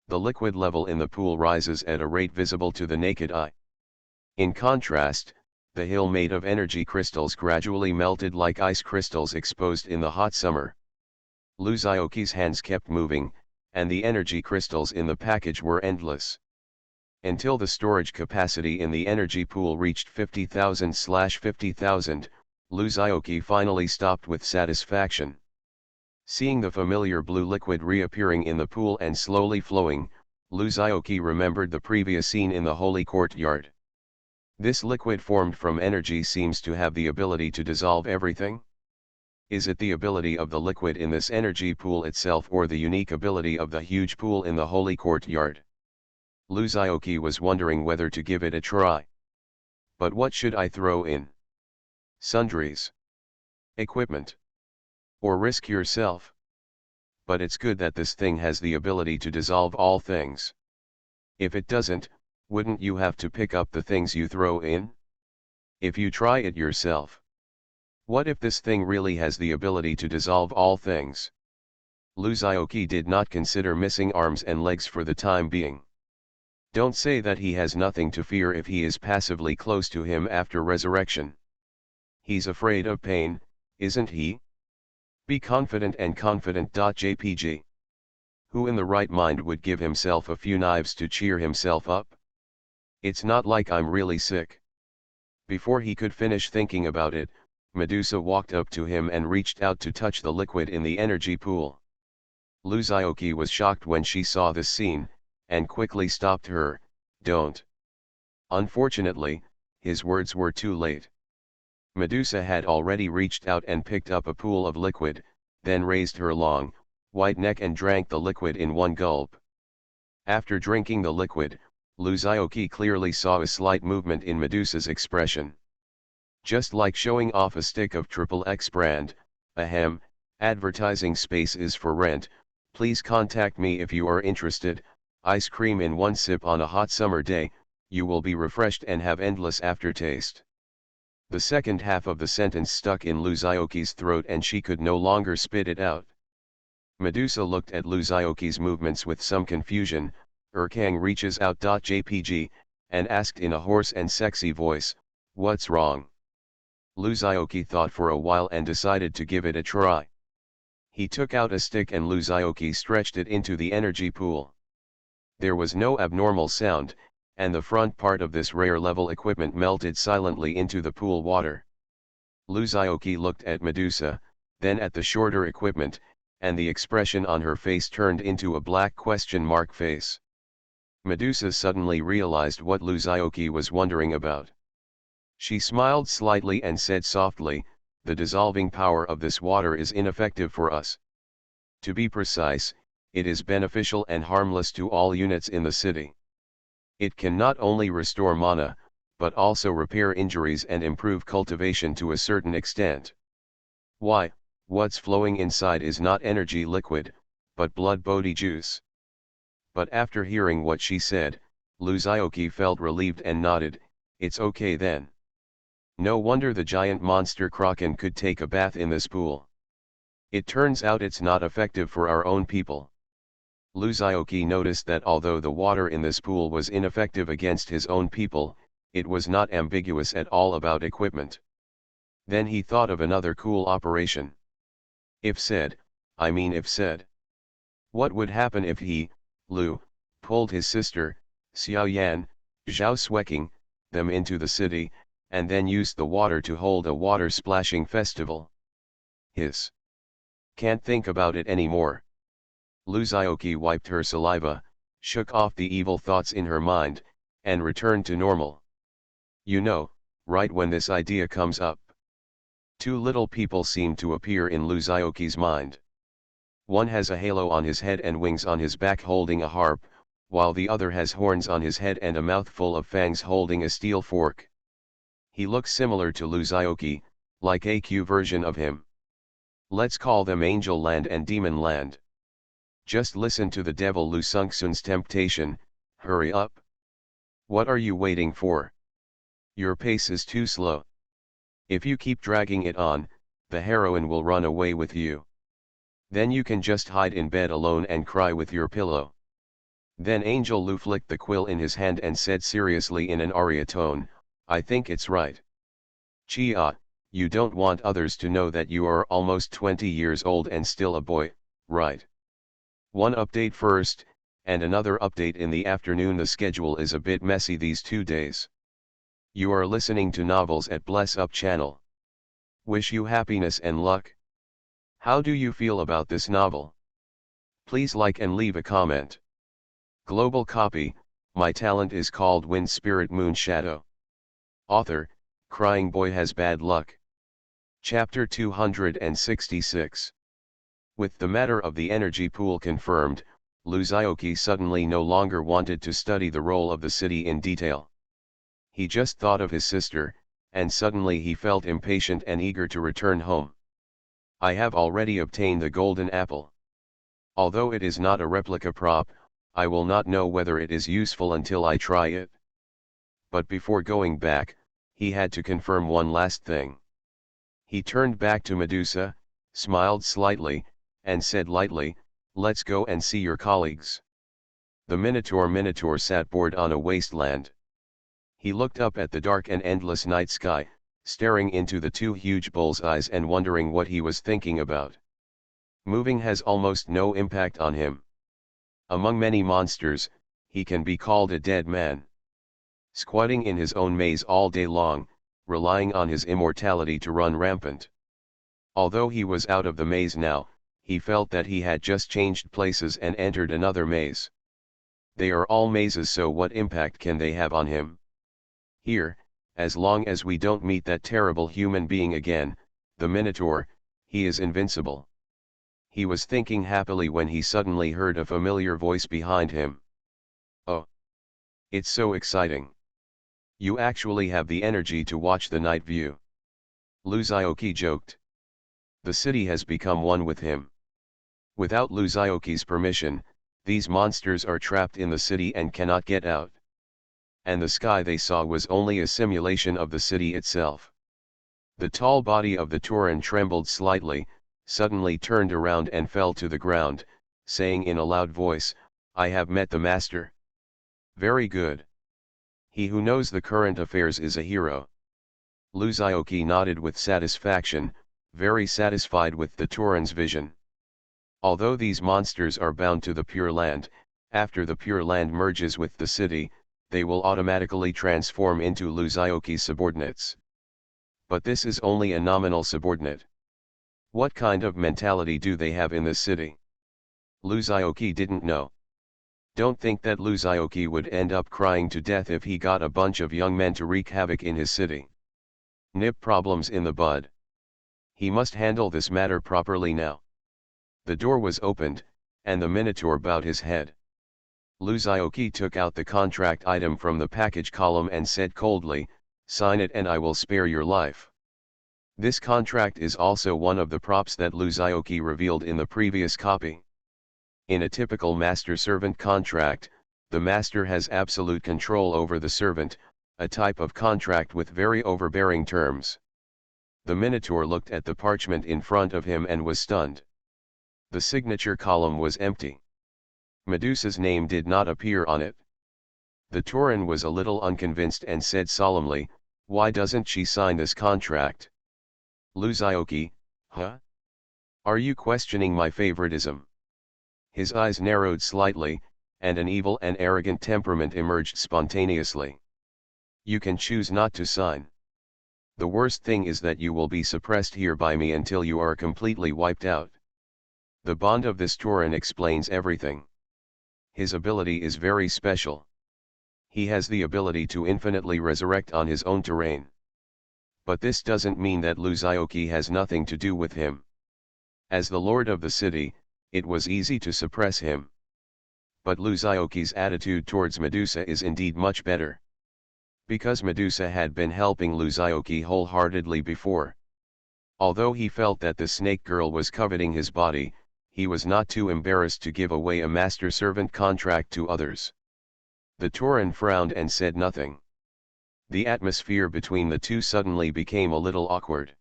the liquid level in the pool rises at a rate visible to the naked eye. In contrast, the hill made of energy crystals gradually melted like ice crystals exposed in the hot summer. Luzioki's hands kept moving, and the energy crystals in the package were endless. Until the storage capacity in the energy pool reached 50,000/50,000, Luzioki finally stopped with satisfaction. Seeing the familiar blue liquid reappearing in the pool and slowly flowing, Luzioki remembered the previous scene in the holy courtyard. This liquid formed from energy seems to have the ability to dissolve everything. Is it the ability of the liquid in this energy pool itself or the unique ability of the huge pool in the holy courtyard? Luzioki was wondering whether to give it a try. But what should I throw in? Sundries? Equipment? Or risk yourself? But it's good that this thing has the ability to dissolve all things. If it doesn't, wouldn't you have to pick up the things you throw in? If you try it yourself. What if this thing really has the ability to dissolve all things? Luzioki did not consider missing arms and legs for the time being. Don't say that he has nothing to fear if he is passively close to him after resurrection. He's afraid of pain, isn't he? Be confident and confident.jpg. Who in the right mind would give himself a few knives to cheer himself up? It's not like I'm really sick. Before he could finish thinking about it, Medusa walked up to him and reached out to touch the liquid in the energy pool. Luzioki was shocked when she saw this scene, and quickly stopped her. Don't. Unfortunately, his words were too late. Medusa had already reached out and picked up a pool of liquid, then raised her long, white neck and drank the liquid in one gulp. After drinking the liquid, Luzioki clearly saw a slight movement in Medusa's expression. Just like showing off a stick of XXX brand, ahem, advertising space is for rent, please contact me if you are interested, ice cream in one sip on a hot summer day, you will be refreshed and have endless aftertaste. The second half of the sentence stuck in Luzioki's throat and she could no longer spit it out. Medusa looked at Luzioki's movements with some confusion. Erkang reaches out.jpg, and asked in a hoarse and sexy voice, "What's wrong?" Luzioki thought for a while and decided to give it a try. He took out a stick and Luzioki stretched it into the energy pool. There was no abnormal sound, and the front part of this rare level equipment melted silently into the pool water. Luzioki looked at Medusa, then at the shorter equipment, and the expression on her face turned into a black question mark face. Medusa suddenly realized what Luzioki was wondering about. She smiled slightly and said softly, "The dissolving power of this water is ineffective for us. To be precise, it is beneficial and harmless to all units in the city. It can not only restore mana, but also repair injuries and improve cultivation to a certain extent. Why, what's flowing inside is not energy liquid, but blood body juice." But after hearing what she said, Luzioki felt relieved and nodded, "It's okay then. No wonder the giant monster kraken could take a bath in this pool. It turns out it's not effective for our own people." Luzioki noticed that although the water in this pool was ineffective against his own people, it was not ambiguous at all about equipment. Then he thought of another cool operation. If said, what would happen if he, Lu, pulled his sister, Xiao Yan, Zhao Sueking, them into the city, and then used the water to hold a water splashing festival? His. Can't think about it anymore. Luzioki wiped her saliva, shook off the evil thoughts in her mind, and returned to normal. You know, right when this idea comes up. Two little people seem to appear in Luzioki's mind. One has a halo on his head and wings on his back holding a harp, while the other has horns on his head and a mouthful of fangs holding a steel fork. He looks similar to Luzioki, like a Q version of him. Let's call them Angel Land and Demon Land. Just listen to the devil Lu Sungsun's temptation, hurry up. What are you waiting for? Your pace is too slow. If you keep dragging it on, the heroine will run away with you. Then you can just hide in bed alone and cry with your pillow. Then Angel Lu flicked the quill in his hand and said seriously in an aria tone, I think it's right. Chia, you don't want others to know that you are almost 20 years old and still a boy, right? One update first, and another update in the afternoon. The schedule is a bit messy these 2 days. You are listening to Novels at Bless Up channel. Wish you happiness and luck. How do you feel about this novel? Please like and leave a comment. Global copy, my talent is called Wind Spirit Moon Shadow. Author, Crying Boy Has Bad Luck. Chapter 266. With the matter of the energy pool confirmed, Luzioki suddenly no longer wanted to study the role of the city in detail. He just thought of his sister, and suddenly he felt impatient and eager to return home. I have already obtained the golden apple. Although it is not a replica prop, I will not know whether it is useful until I try it. But before going back, he had to confirm one last thing. He turned back to Medusa, smiled slightly, and said lightly, let's go and see your colleagues. The Minotaur sat bored on a wasteland. He looked up at the dark and endless night sky, staring into the two huge bull's eyes and wondering what he was thinking about. Moving has almost no impact on him. Among many monsters, he can be called a dead man. Squatting in his own maze all day long, relying on his immortality to run rampant. Although he was out of the maze now, he felt that he had just changed places and entered another maze. They are all mazes, so what impact can they have on him? Here, as long as we don't meet that terrible human being again, the Minotaur, he is invincible. He was thinking happily when he suddenly heard a familiar voice behind him. Oh! It's so exciting. You actually have the energy to watch the night view. Luzioki joked. The city has become one with him. Without Luzioki's permission, these monsters are trapped in the city and cannot get out. And the sky they saw was only a simulation of the city itself. The tall body of the Tauren trembled slightly, suddenly turned around and fell to the ground, saying in a loud voice, I have met the master. Very good. He who knows the current affairs is a hero. Luzioki nodded with satisfaction, very satisfied with the Tauren's vision. Although these monsters are bound to the Pure Land, after the Pure Land merges with the city, they will automatically transform into Luzioki's subordinates. But this is only a nominal subordinate. What kind of mentality do they have in this city? Luzioki didn't know. Don't think that Luzioki would end up crying to death if he got a bunch of young men to wreak havoc in his city. Nip problems in the bud. He must handle this matter properly now. The door was opened, and the Minotaur bowed his head. Luzioki took out the contract item from the package column and said coldly, sign it and I will spare your life. This contract is also one of the props that Luzioki revealed in the previous copy. In a typical master-servant contract, The master has absolute control over the servant, a type of contract with very overbearing terms. The Minotaur looked at the parchment in front of him and was stunned. The signature column was empty. Medusa's name did not appear on it. The Tauren was a little unconvinced and said solemnly, "Why doesn't she sign this contract?" Luzioki, huh? Are you questioning my favoritism? His eyes narrowed slightly, and an evil and arrogant temperament emerged spontaneously. You can choose not to sign. The worst thing is that you will be suppressed here by me until you are completely wiped out. The bond of this Tauren explains everything. His ability is very special. He has the ability to infinitely resurrect on his own terrain. But this doesn't mean that Luzioki has nothing to do with him. As the lord of the city, it was easy to suppress him. But Luzioki's attitude towards Medusa is indeed much better. Because Medusa had been helping Luzioki wholeheartedly before. Although he felt that the snake girl was coveting his body, he was not too embarrassed to give away a master-servant contract to others. The Tauren frowned and said nothing. The atmosphere between the two suddenly became a little awkward.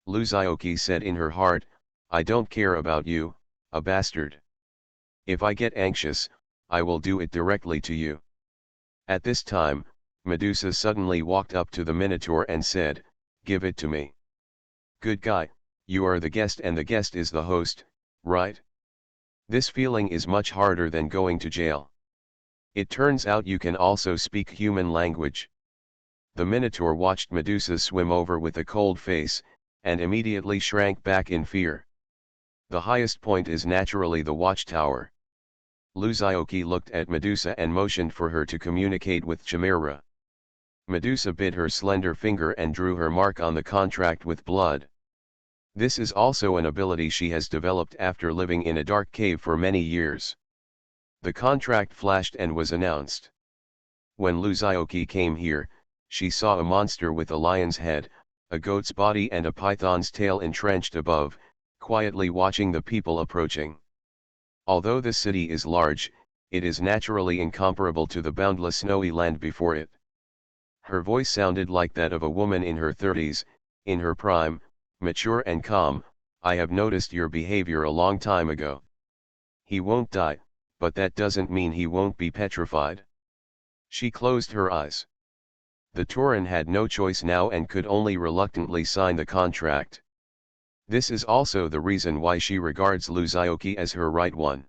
Luzioki said in her heart, "I don't care about you, a bastard. If I get anxious, I will do it directly to you." At this time, Medusa suddenly walked up to the Minotaur and said, "Give it to me. Good guy, you are the guest and the guest is the host, right? This feeling is much harder than going to jail. It turns out you can also speak human language." The Minotaur watched Medusa swim over with a cold face, and immediately shrank back in fear. The highest point is naturally the watchtower. Luzioki looked at Medusa and motioned for her to communicate with Chimera. Medusa bit her slender finger and drew her mark on the contract with blood. This is also an ability she has developed after living in a dark cave for many years. The contract flashed and was announced. When Luzioki came here, she saw a monster with a lion's head, a goat's body and a python's tail entrenched above, quietly watching the people approaching. Although the city is large, it is naturally incomparable to the boundless snowy land before it. Her voice sounded like that of a woman in her 30s, in her prime, mature and calm. "I have noticed your behavior a long time ago. He won't die, but that doesn't mean he won't be petrified." She closed her eyes. The Tauren had no choice now and could only reluctantly sign the contract. This is also the reason why she regards Luzioki as her right one.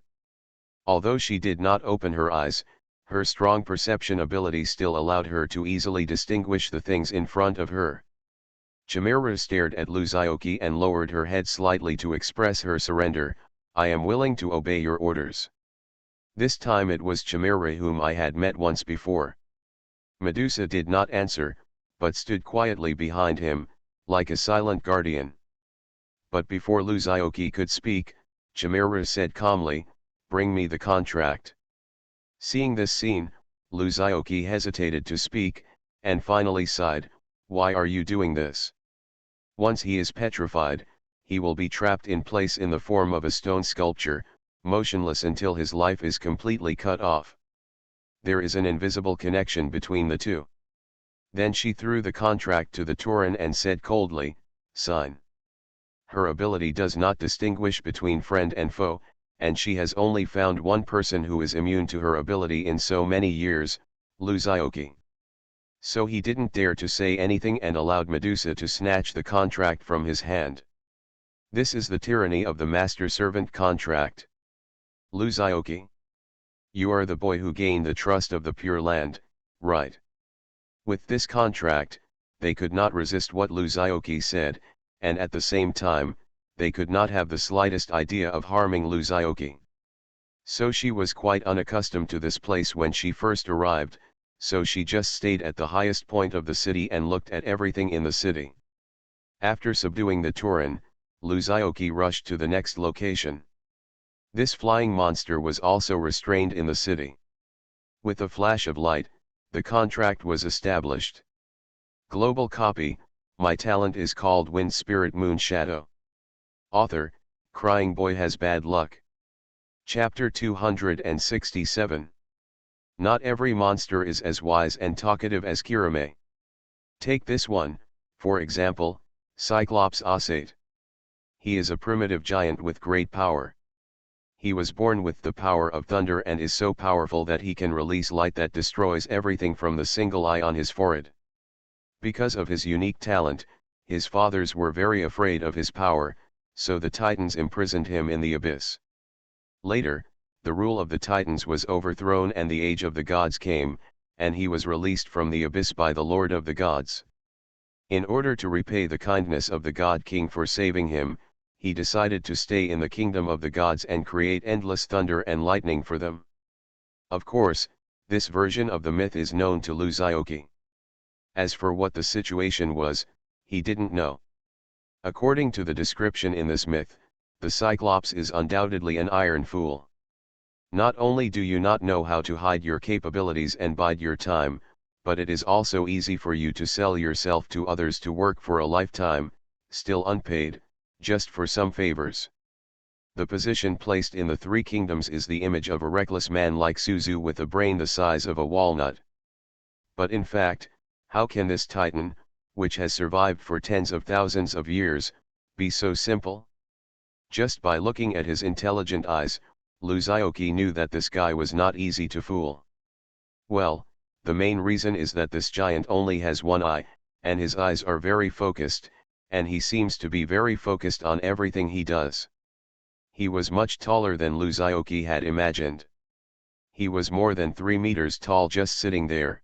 Although she did not open her eyes, her strong perception ability still allowed her to easily distinguish the things in front of her. Chimera stared at Luzioki and lowered her head slightly to express her surrender. "I am willing to obey your orders." This time it was Chimera whom I had met once before. Medusa did not answer, but stood quietly behind him, like a silent guardian. But before Luzioki could speak, Chimera said calmly, "Bring me the contract." Seeing this scene, Luzioki hesitated to speak, and finally sighed, "Why are you doing this? Once he is petrified, he will be trapped in place in the form of a stone sculpture, motionless until his life is completely cut off. There is an invisible connection between the two." Then she threw the contract to the Tauren and said coldly, "Sign." Her ability does not distinguish between friend and foe, and she has only found one person who is immune to her ability in so many years, Luzioki. So he didn't dare to say anything and allowed Medusa to snatch the contract from his hand. This is the tyranny of the master-servant contract. Luzioki, you are the boy who gained the trust of the Pure Land, right? With this contract, they could not resist what Luzioki said, and at the same time, they could not have the slightest idea of harming Luzioki. So she was quite unaccustomed to this place when she first arrived, so she just stayed at the highest point of the city and looked at everything in the city. After subduing the Tauren, Luzioki rushed to the next location. This flying monster was also restrained in the city. With a flash of light, the contract was established. Global copy. My talent is called Wind Spirit Moon Shadow. Author, Crying Boy Has Bad Luck. Chapter 267. Not every monster is as wise and talkative as Kirame. Take this one, for example, Cyclops Osate. He is a primitive giant with great power. He was born with the power of thunder and is so powerful that he can release light that destroys everything from the single eye on his forehead. Because of his unique talent, his fathers were very afraid of his power, so the Titans imprisoned him in the abyss. Later, the rule of the Titans was overthrown and the age of the gods came, and he was released from the abyss by the Lord of the gods. In order to repay the kindness of the God King for saving him, he decided to stay in the kingdom of the gods and create endless thunder and lightning for them. Of course, this version of the myth is known to Luzaoki. As for what the situation was, he didn't know. According to the description in this myth, the Cyclops is undoubtedly an iron fool. Not only do you not know how to hide your capabilities and bide your time, but it is also easy for you to sell yourself to others to work for a lifetime, still unpaid, just for some favors. The position placed in the three kingdoms is the image of a reckless man like Suzu with a brain the size of a walnut. But in fact, how can this Titan, which has survived for tens of thousands of years, be so simple? Just by looking at his intelligent eyes, Luzaoki knew that this guy was not easy to fool. Well, the main reason is that this giant only has one eye, and his eyes are very focused, and he seems to be very focused on everything he does. He was much taller than Luzaoki had imagined. He was more than 3 meters tall just sitting there.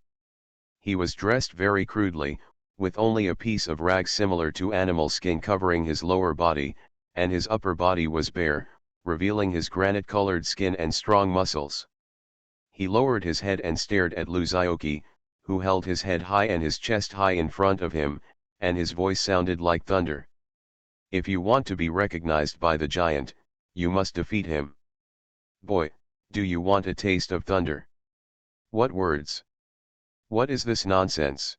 He was dressed very crudely, with only a piece of rag similar to animal skin covering his lower body, and his upper body was bare, revealing his granite-colored skin and strong muscles. He lowered his head and stared at Luzaoki, who held his head high and his chest high in front of him, and his voice sounded like thunder. If you want to be recognized by the giant, you must defeat him. Boy, do you want a taste of thunder? What words? What is this nonsense?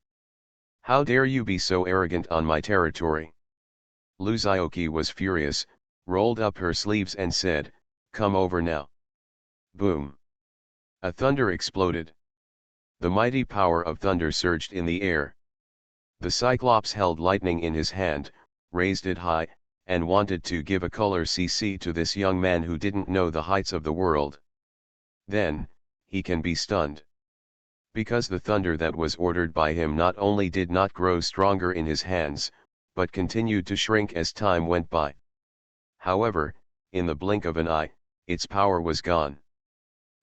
How dare you be so arrogant on my territory? Luzaoki was furious, rolled up her sleeves and said, "Come over now." Boom! A thunder exploded. The mighty power of thunder surged in the air. The Cyclops held lightning in his hand, raised it high, and wanted to give a color CC to this young man who didn't know the heights of the world. Then, he can be stunned. Because the thunder that was ordered by him not only did not grow stronger in his hands, but continued to shrink as time went by. However, in the blink of an eye, its power was gone.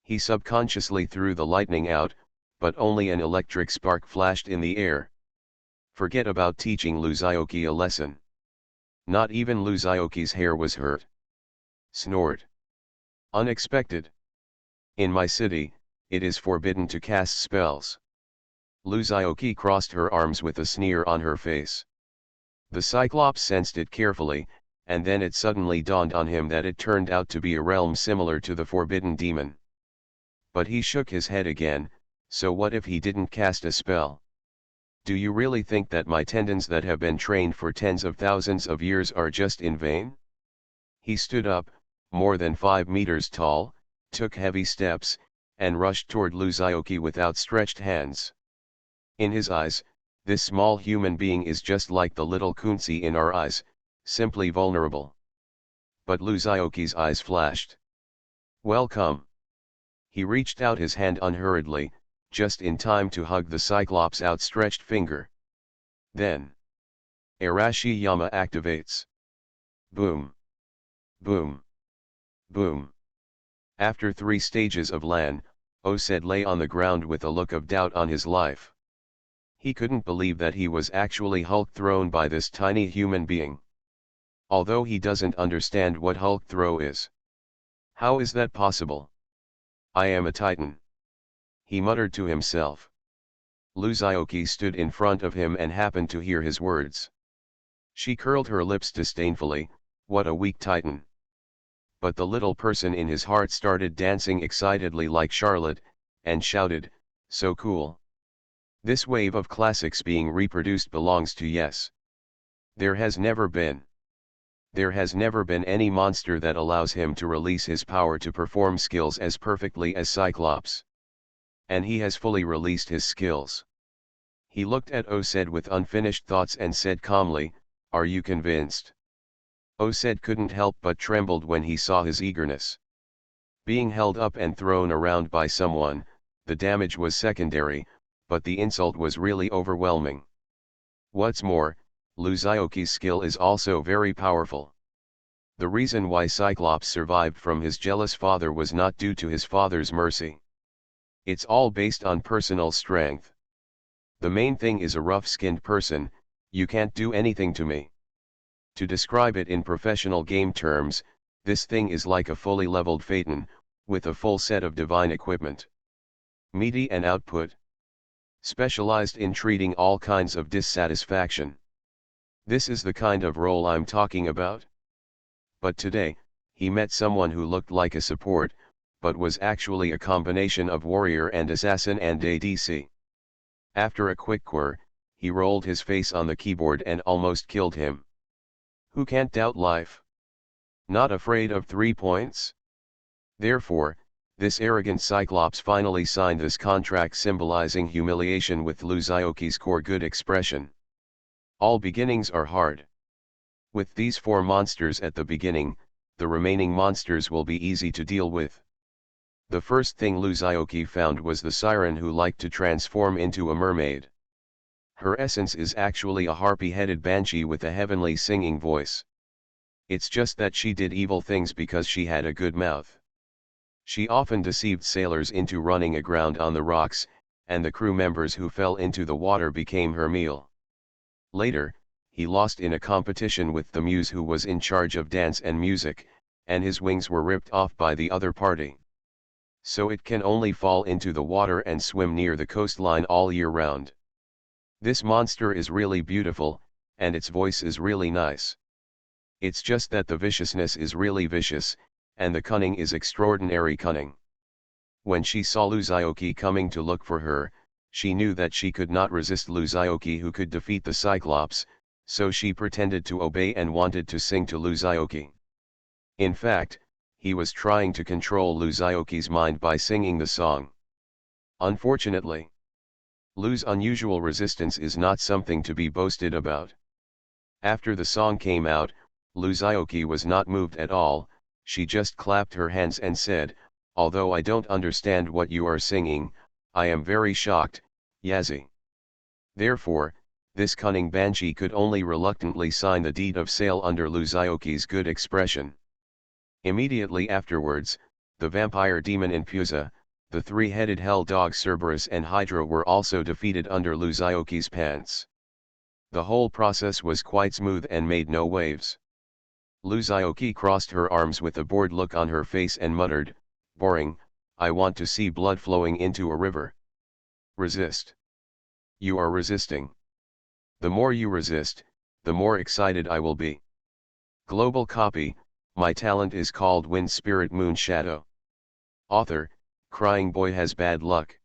He subconsciously threw the lightning out, but only an electric spark flashed in the air. Forget about teaching Luzaoki a lesson. Not even Luzaoki's hair was hurt. Snort. Unexpected. In my city, it is forbidden to cast spells. Luzaoki crossed her arms with a sneer on her face. The Cyclops sensed it carefully, and then it suddenly dawned on him that it turned out to be a realm similar to the Forbidden Demon. But he shook his head again, so what if he didn't cast a spell? Do you really think that my tendons that have been trained for tens of thousands of years are just in vain? He stood up, more than 5 meters tall, took heavy steps, and rushed toward Luzaoki with outstretched hands. In his eyes, this small human being is just like the little Kunzi in our eyes, simply vulnerable. But Luzaoki's eyes flashed. Welcome. He reached out his hand unhurriedly, just in time to hug the Cyclops' outstretched finger. Then, Arashiyama activates. Boom. Boom. Boom. After 3 stages of Lan, Osed lay on the ground with a look of doubt on his life. He couldn't believe that he was actually Hulk thrown by this tiny human being. Although he doesn't understand what Hulk throw is. How is that possible? I am a Titan. He muttered to himself. Luzaoki stood in front of him and happened to hear his words. She curled her lips disdainfully, what a weak Titan. But the little person in his heart started dancing excitedly like Charlotte, and shouted, so cool. This wave of classics being reproduced belongs to Yes. There has never been any monster that allows him to release his power to perform skills as perfectly as Cyclops. And he has fully released his skills. He looked at Osed with unfinished thoughts and said calmly, "Are you convinced?" Osed couldn't help but trembled when he saw his eagerness. Being held up and thrown around by someone, the damage was secondary, but the insult was really overwhelming. What's more, Luzioki's skill is also very powerful. The reason why Cyclops survived from his jealous father was not due to his father's mercy. It's all based on personal strength. The main thing is a rough-skinned person, you can't do anything to me. To describe it in professional game terms, this thing is like a fully leveled Phaeton, with a full set of divine equipment. Meaty and output. Specialized in treating all kinds of dissatisfaction. This is the kind of role I'm talking about. But today, he met someone who looked like a support, but was actually a combination of warrior and assassin and ADC. After a quick whir, he rolled his face on the keyboard and almost killed him. Who can't doubt life? Not afraid of 3 points? Therefore, this arrogant Cyclops finally signed this contract symbolizing humiliation with Luzioki's core good expression. All beginnings are hard. With these 4 monsters at the beginning, the remaining monsters will be easy to deal with. The first thing Luzioki found was the siren who liked to transform into a mermaid. Her essence is actually a harpy-headed banshee with a heavenly singing voice. It's just that she did evil things because she had a good mouth. She often deceived sailors into running aground on the rocks, and the crew members who fell into the water became her meal. Later, he lost in a competition with the muse who was in charge of dance and music, and his wings were ripped off by the other party. So it can only fall into the water and swim near the coastline all year round. This monster is really beautiful, and its voice is really nice. It's just that the viciousness is really vicious, and the cunning is extraordinary cunning. When she saw Luzioki coming to look for her, she knew that she could not resist Luzioki who could defeat the Cyclops, so she pretended to obey and wanted to sing to Luzioki. In fact, he was trying to control Luzioki's mind by singing the song. Unfortunately, Lu's unusual resistance is not something to be boasted about. After the song came out, Luzioki was not moved at all. She just clapped her hands and said, "Although I don't understand what you are singing, I am very shocked, Yazzie." Therefore, this cunning banshee could only reluctantly sign the deed of sale under Luzioki's good expression. Immediately afterwards, the vampire demon Infusa, the 3-headed hell dog Cerberus and Hydra were also defeated under Luzioki's pants. The whole process was quite smooth and made no waves. Luzioki crossed her arms with a bored look on her face and muttered, "Boring, I want to see blood flowing into a river." Resist. You are resisting. The more you resist, the more excited I will be. Global copy, my talent is called Wind Spirit Moon Shadow. Author, Crying Boy Has Bad Luck.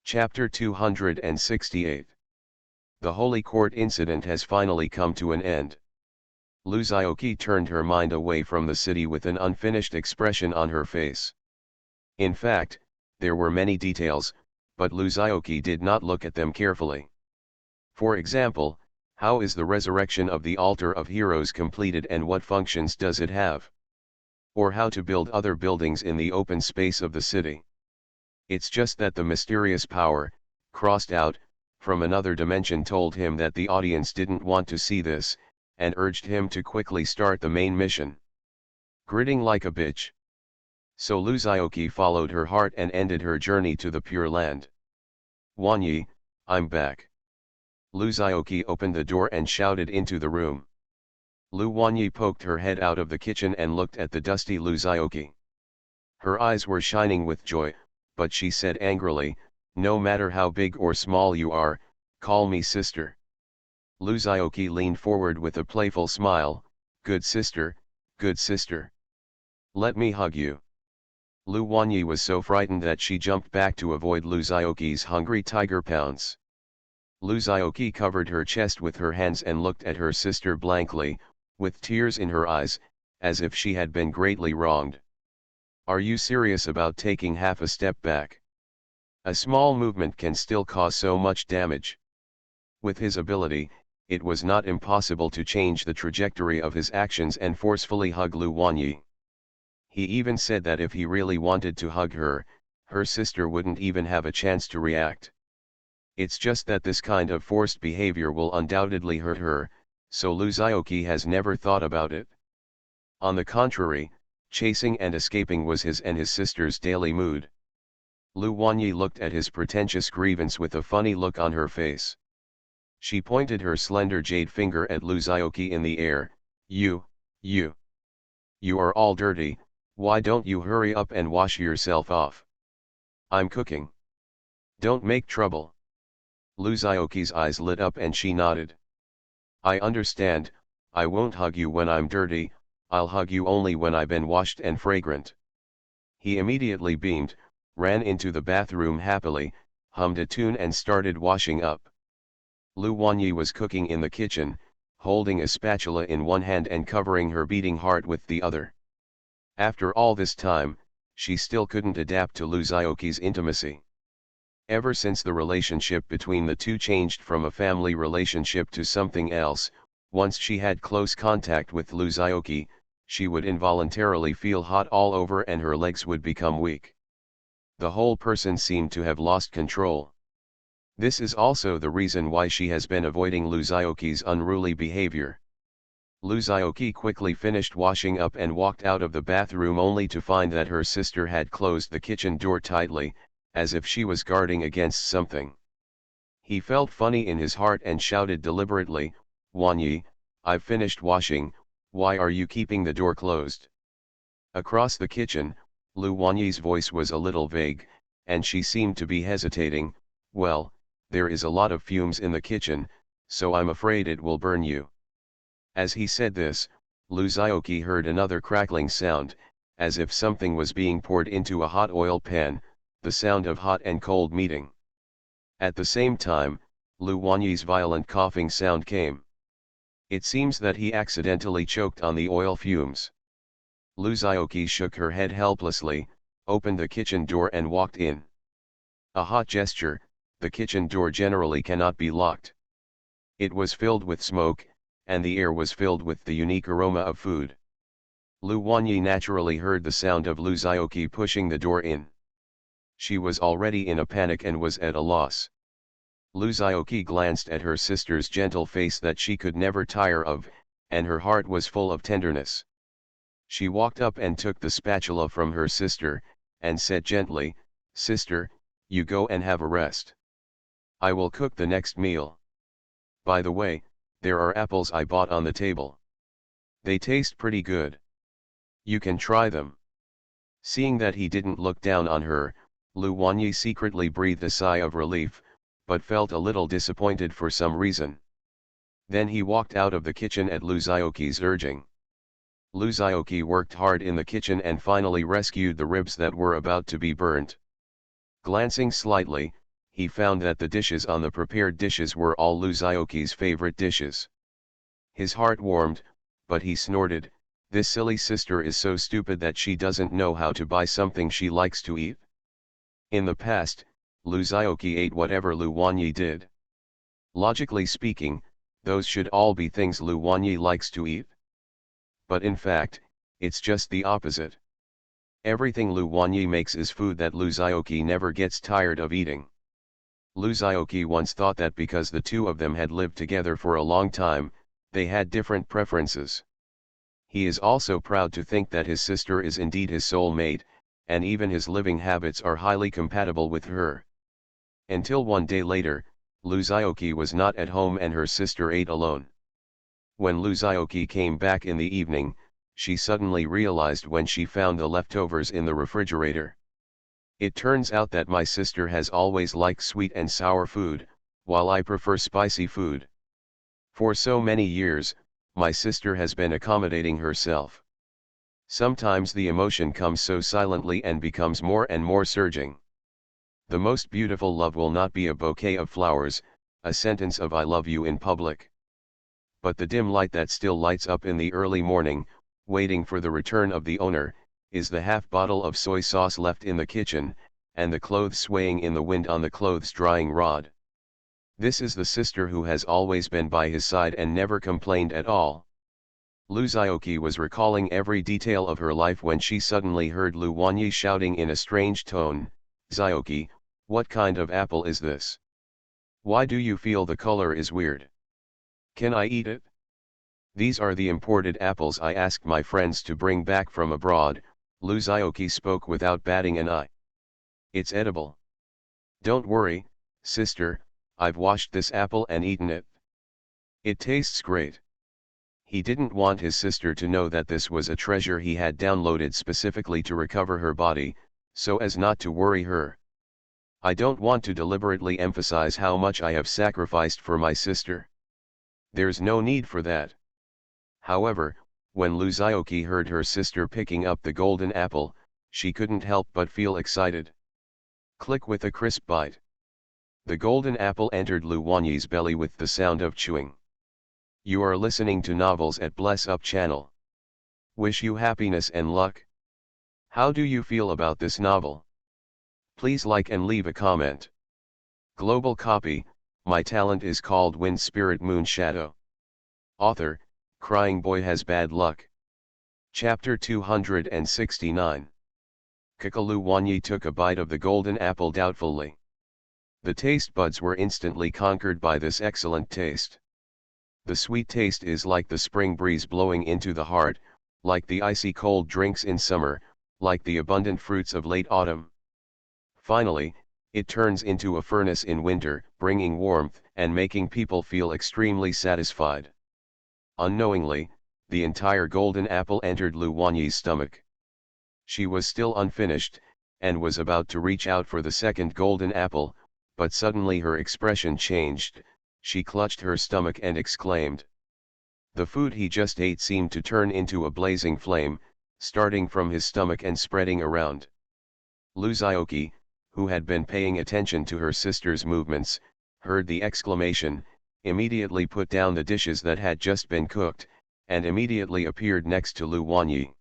Chapter 268. The Holy Court incident has finally come to an end. Luzioki turned her mind away from the city with an unfinished expression on her face. In fact, there were many details, but Luzioki did not look at them carefully. For example, how is the resurrection of the Altar of Heroes completed and what functions does it have? Or how to build other buildings in the open space of the city. It's just that the mysterious power, crossed out, from another dimension told him that the audience didn't want to see this, and urged him to quickly start the main mission. Gritting like a bitch. So Luzioki followed her heart and ended her journey to the Pure Land. "Wanyi, I'm back." Luzioki opened the door and shouted into the room. Lu Wanyi poked her head out of the kitchen and looked at the dusty Luzioki. Her eyes were shining with joy, but she said angrily, "No matter how big or small you are, call me sister." Luzioki leaned forward with a playful smile, good sister, good sister. Let me hug you." Lu Wanyi was so frightened that she jumped back to avoid Luzioki's hungry tiger pounce. Luzioki covered her chest with her hands and looked at her sister blankly, with tears in her eyes, as if she had been greatly wronged. "Are you serious about taking half a step back?" A small movement can still cause so much damage. With his ability, it was not impossible to change the trajectory of his actions and forcefully hug Lu Wanyi. He even said that if he really wanted to hug her, her sister wouldn't even have a chance to react. It's just that this kind of forced behavior will undoubtedly hurt her, so Lu Zioki has never thought about it. On the contrary, chasing and escaping was his and his sister's daily mood. Lu Wanyi looked at his pretentious grievance with a funny look on her face. She pointed her slender jade finger at Lu Zioki in the air. You are all dirty, why don't you hurry up and wash yourself off? I'm cooking. Don't make trouble. Lu Zioki's eyes lit up and she nodded. I understand, I won't hug you when I'm dirty, I'll hug you only when I've been washed and fragrant. He immediately beamed, ran into the bathroom happily, hummed a tune and started washing up. Lu Wanyi was cooking in the kitchen, holding a spatula in one hand and covering her beating heart with the other. After all this time, she still couldn't adapt to Lu Zioki's intimacy. Ever since the relationship between the two changed from a family relationship to something else, once she had close contact with Lu Zioki, she would involuntarily feel hot all over and her legs would become weak. The whole person seemed to have lost control. This is also the reason why she has been avoiding Lu Zioki's unruly behavior. Lu Zioki quickly finished washing up and walked out of the bathroom only to find that her sister had closed the kitchen door tightly, as if she was guarding against something. He felt funny in his heart and shouted deliberately, Wanyi, I've finished washing, why are you keeping the door closed? Across the kitchen, Lu Wanyi's voice was a little vague, and she seemed to be hesitating. Well, there is a lot of fumes in the kitchen, so I'm afraid it will burn you. As he said this, Lu Zioki heard another crackling sound, as if something was being poured into a hot oil pan, the sound of hot and cold meeting. At the same time, Lu Wanyi's violent coughing sound came. It seems that he accidentally choked on the oil fumes. Lu Zioki shook her head helplessly, opened the kitchen door and walked in. A hot gesture, the kitchen door generally cannot be locked. It was filled with smoke, and the air was filled with the unique aroma of food. Lu Wanyi naturally heard the sound of Lu Zioki pushing the door in. She was already in a panic and was at a loss. Lu Zioki glanced at her sister's gentle face that she could never tire of, and her heart was full of tenderness. She walked up and took the spatula from her sister, and said gently, Sister, you go and have a rest. I will cook the next meal. By the way, there are apples I bought on the table. They taste pretty good. You can try them. Seeing that he didn't look down on her, Lu Wanyi secretly breathed a sigh of relief, but felt a little disappointed for some reason. Then he walked out of the kitchen at Lu Zioki's urging. Lu Zioki worked hard in the kitchen and finally rescued the ribs that were about to be burnt. Glancing slightly, he found that the dishes on the prepared dishes were all Lu Zioki's favorite dishes. His heart warmed, but he snorted, this silly sister is so stupid that she doesn't know how to buy something she likes to eat. In the past, Lu Zioki ate whatever Lu Wanyi did. Logically speaking, those should all be things Lu Wanyi likes to eat. But in fact, it's just the opposite. Everything Lu Wanyi makes is food that Lu Zioki never gets tired of eating. Lu Zioki once thought that because the two of them had lived together for a long time, they had different preferences. He is also proud to think that his sister is indeed his soulmate, and even his living habits are highly compatible with her. Until one day later, Lu Zioki was not at home and her sister ate alone. When Lu Zioki came back in the evening, she suddenly realized when she found the leftovers in the refrigerator. It turns out that my sister has always liked sweet and sour food, while I prefer spicy food. For so many years, my sister has been accommodating herself. Sometimes the emotion comes so silently and becomes more and more surging. The most beautiful love will not be a bouquet of flowers, a sentence of I love you in public. But the dim light that still lights up in the early morning, waiting for the return of the owner, is the half bottle of soy sauce left in the kitchen, and the clothes swaying in the wind on the clothes drying rod. This is the sister who has always been by his side and never complained at all. Lu Xiaoqi was recalling every detail of her life when she suddenly heard Lu Wanyi shouting in a strange tone, "Xiaoqi, what kind of apple is this? Why do you feel the color is weird? Can I eat it? These are the imported apples I asked my friends to bring back from abroad." Lu Xiaoqi spoke without batting an eye. "It's edible. Don't worry, sister, I've washed this apple and eaten it. It tastes great." He didn't want his sister to know that this was a treasure he had downloaded specifically to recover her body, so as not to worry her. "I don't want to deliberately emphasize how much I have sacrificed for my sister. There's no need for that." However, when Lu Xiaoqi heard her sister picking up the golden apple, she couldn't help but feel excited. Click with a crisp bite. The golden apple entered Lu Wanyi's belly with the sound of chewing. You are listening to Novels at Bless Up channel. Wish you happiness and luck. How do you feel about this novel? Please like and leave a comment. Global copy, my talent is called Wind Spirit Moon Shadow. Author, Crying Boy Has Bad Luck. Chapter 269. Kakalu Wanyi took a bite of the golden apple doubtfully. The taste buds were instantly conquered by this excellent taste. The sweet taste is like the spring breeze blowing into the heart, like the icy cold drinks in summer, like the abundant fruits of late autumn. Finally, it turns into a furnace in winter, bringing warmth and making people feel extremely satisfied. Unknowingly, the entire golden apple entered Lu Wanyi's stomach. She was still unfinished, and was about to reach out for the second golden apple, but suddenly her expression changed. She clutched her stomach and exclaimed. The food he just ate seemed to turn into a blazing flame, starting from his stomach and spreading around. Lu Xiaoqi, who had been paying attention to her sister's movements, heard the exclamation, immediately put down the dishes that had just been cooked, and immediately appeared next to Lu Wanyi.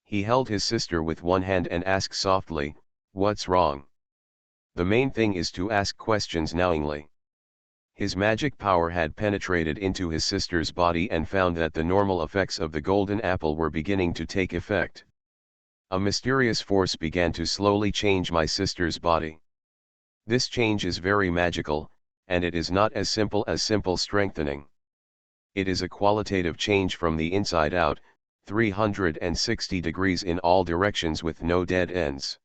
He held his sister with one hand and asked softly, "What's wrong?" The main thing is to ask questions knowingly. His magic power had penetrated into his sister's body and found that the normal effects of the golden apple were beginning to take effect. A mysterious force began to slowly change my sister's body. This change is very magical, and it is not as simple as simple strengthening. It is a qualitative change from the inside out, 360 degrees in all directions with no dead ends.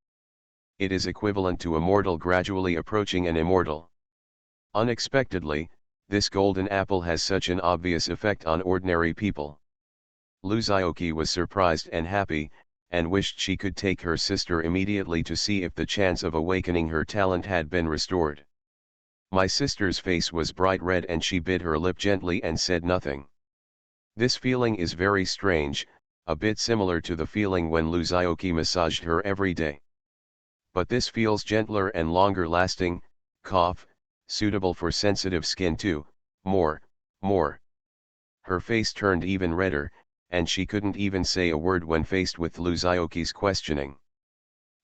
It is equivalent to a mortal gradually approaching an immortal. Unexpectedly, this golden apple has such an obvious effect on ordinary people. Lu Xiaoqi was surprised and happy, and wished she could take her sister immediately to see if the chance of awakening her talent had been restored. My sister's face was bright red and she bit her lip gently and said nothing. This feeling is very strange, a bit similar to the feeling when Lu Xiaoqi massaged her every day. But this feels gentler and longer lasting, suitable for sensitive skin too, more. Her face turned even redder, and she couldn't even say a word when faced with Lu Xiaoqi's questioning.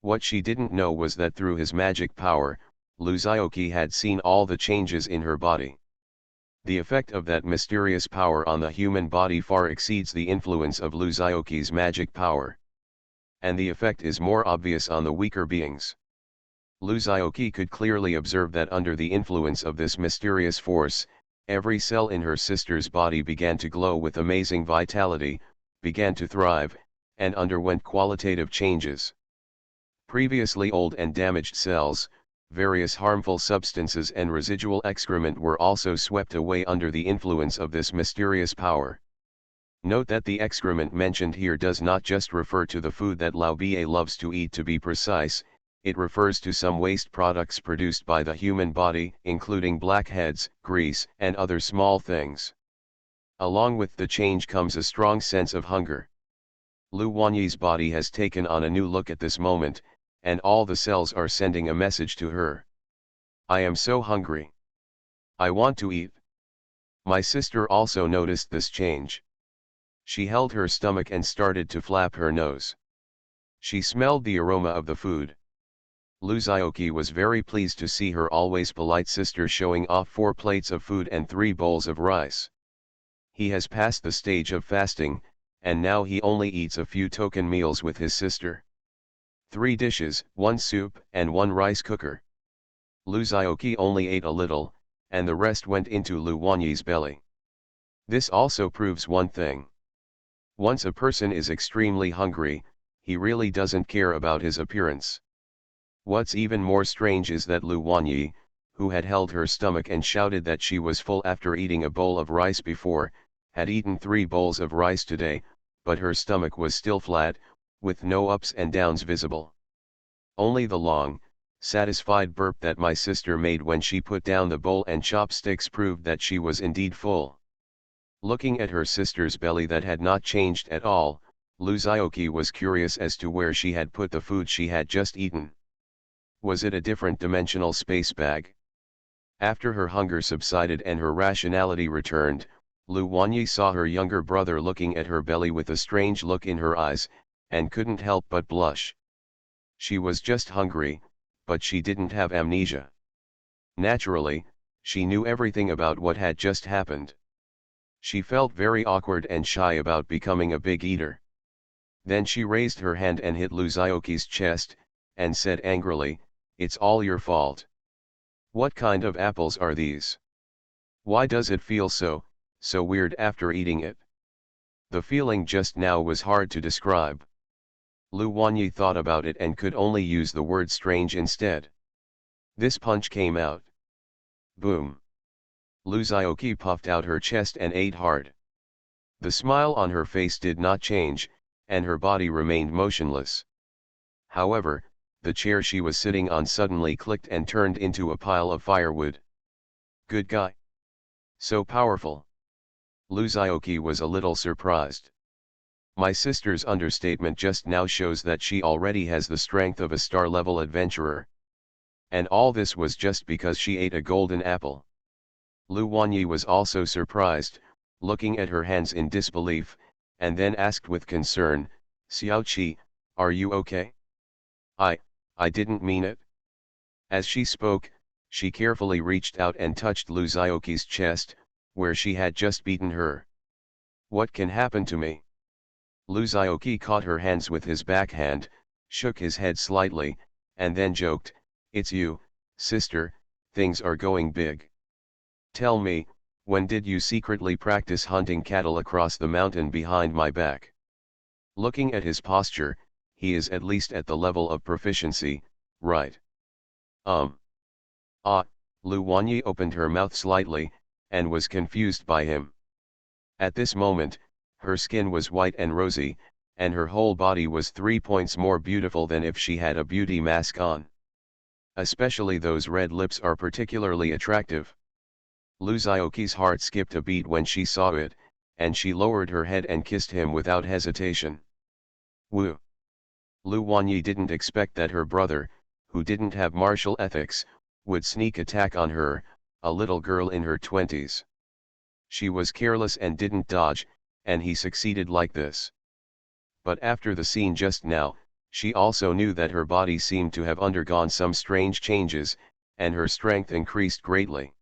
What she didn't know was that through his magic power, Lu Xiaoqi had seen all the changes in her body. The effect of that mysterious power on the human body far exceeds the influence of Lu Xiaoqi's magic power. And the effect is more obvious on the weaker beings. Lu Xiaoqi could clearly observe that under the influence of this mysterious force, every cell in her sister's body began to glow with amazing vitality, began to thrive, and underwent qualitative changes. Previously old and damaged cells, various harmful substances and residual excrement were also swept away under the influence of this mysterious power. Note that the excrement mentioned here does not just refer to the food that Lao Ba loves to eat. To be precise, it refers to some waste products produced by the human body, including blackheads, grease, and other small things. Along with the change comes a strong sense of hunger. Lu Wanyi's body has taken on a new look at this moment, and all the cells are sending a message to her. I am so hungry. I want to eat. My sister also noticed this change. She held her stomach and started to flap her nose. She smelled the aroma of the food. Lu Zioqi was very pleased to see her always polite sister showing off 4 plates of food and 3 bowls of rice. He has passed the stage of fasting, and now he only eats a few token meals with his sister. 3 dishes, 1 soup, and 1 rice cooker. Lu Zioqi only ate a little, and the rest went into Lu Wanyi's belly. This also proves one thing. Once a person is extremely hungry, he really doesn't care about his appearance. What's even more strange is that Lu Wanyi, who had held her stomach and shouted that she was full after eating a bowl of rice before, had eaten 3 bowls of rice today, but her stomach was still flat, with no ups and downs visible. Only the long, satisfied burp that my sister made when she put down the bowl and chopsticks proved that she was indeed full. Looking at her sister's belly that had not changed at all, Lu Zioqi was curious as to where she had put the food she had just eaten. Was it a different dimensional space bag? After her hunger subsided and her rationality returned, Lu Wanyi saw her younger brother looking at her belly with a strange look in her eyes, and couldn't help but blush. She was just hungry, but she didn't have amnesia. Naturally, she knew everything about what had just happened. She felt very awkward and shy about becoming a big eater. Then she raised her hand and hit Lu Zioqi's chest, and said angrily, "It's all your fault. What kind of apples are these? Why does it feel so weird after eating it?" The feeling just now was hard to describe. Lu Wanyi thought about it and could only use the word strange instead. This punch came out. Boom. Lu Zioqi puffed out her chest and ate hard. The smile on her face did not change, and her body remained motionless. However, the chair she was sitting on suddenly clicked and turned into a pile of firewood. Good guy. So powerful. Lu Zioqi was a little surprised. My sister's understatement just now shows that she already has the strength of a star-level adventurer. And all this was just because she ate a golden apple. Lu Wanyi was also surprised, looking at her hands in disbelief, and then asked with concern, "Xiaoqi, are you okay?" I didn't mean it." As she spoke, she carefully reached out and touched Lu Zioqi's chest, where she had just beaten her. "What can happen to me?" Lu Zioqi caught her hands with his backhand, shook his head slightly, and then joked, "It's you, sister, things are going big. Tell me, when did you secretly practice hunting cattle across the mountain behind my back?" Looking at his posture, he is at least at the level of proficiency, right? Ah. Lu Wanyi opened her mouth slightly, and was confused by him. At this moment, her skin was white and rosy, and her whole body was 3 points more beautiful than if she had a beauty mask on. Especially those red lips are particularly attractive. Lu Zioqi's heart skipped a beat when she saw it, and she lowered her head and kissed him without hesitation. Woo! Lu Wanyi didn't expect that her brother, who didn't have martial ethics, would sneak attack on her, a little girl in her 20s. She was careless and didn't dodge, and he succeeded like this. But after the scene just now, she also knew that her body seemed to have undergone some strange changes, and her strength increased greatly.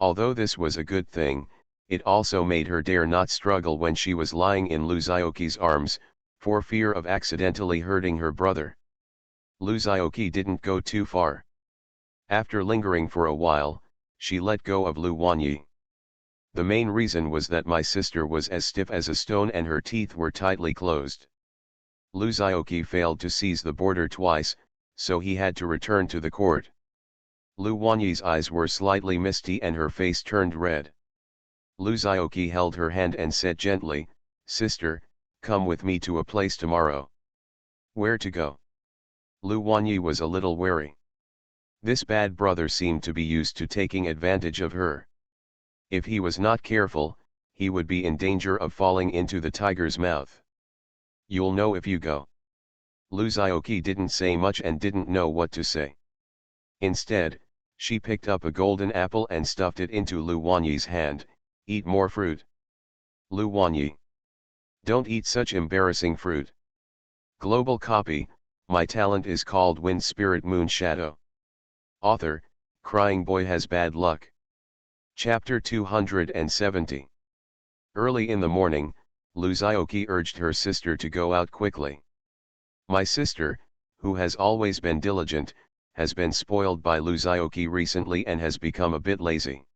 Although this was a good thing, it also made her dare not struggle when she was lying in Lu Zioqi's arms, for fear of accidentally hurting her brother. Lu Zioqi didn't go too far. After lingering for a while, she let go of Lu Wanyi. The main reason was that my sister was as stiff as a stone and her teeth were tightly closed. Lu Zioqi failed to seize the border twice, so he had to return to the court. Lu Wanyi's eyes were slightly misty and her face turned red. Lu Zioqi held her hand and said gently, "Sister, come with me to a place tomorrow." Where to go? Lu Wanyi was a little wary. This bad brother seemed to be used to taking advantage of her. If he was not careful, he would be in danger of falling into the tiger's mouth. "You'll know if you go." Lu Zioqi didn't say much and didn't know what to say. Instead, she picked up a golden apple and stuffed it into Lu Wanyi's hand. "Eat more fruit." Lu Wanyi. Don't eat such embarrassing fruit. Global copy, My talent is called Wind Spirit Moon Shadow. Author, Crying Boy Has Bad Luck. Chapter 270. Early in the morning, Luzioki urged her sister to go out quickly. My sister, who has always been diligent, has been spoiled by Luzioki recently and has become a bit lazy.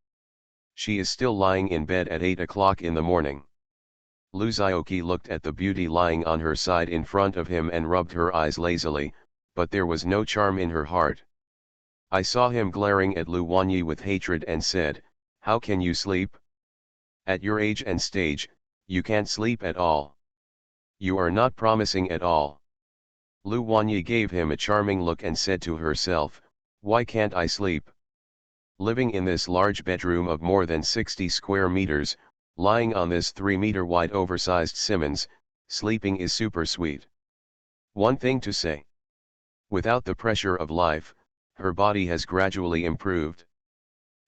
She is still lying in bed at 8 o'clock in the morning. Luzioki looked at the beauty lying on her side in front of him and rubbed her eyes lazily, but there was no charm in her heart. I saw him glaring at Lu Wanyi with hatred and said, "How can you sleep? At your age and stage, you can't sleep at all. You are not promising at all." Lu Wanyi gave him a charming look and said to herself, "Why can't I sleep? Living in this large bedroom of more than 60 square meters, lying on this 3-meter wide oversized Simmons, sleeping is super sweet. One thing to say. Without the pressure of life, her body has gradually improved.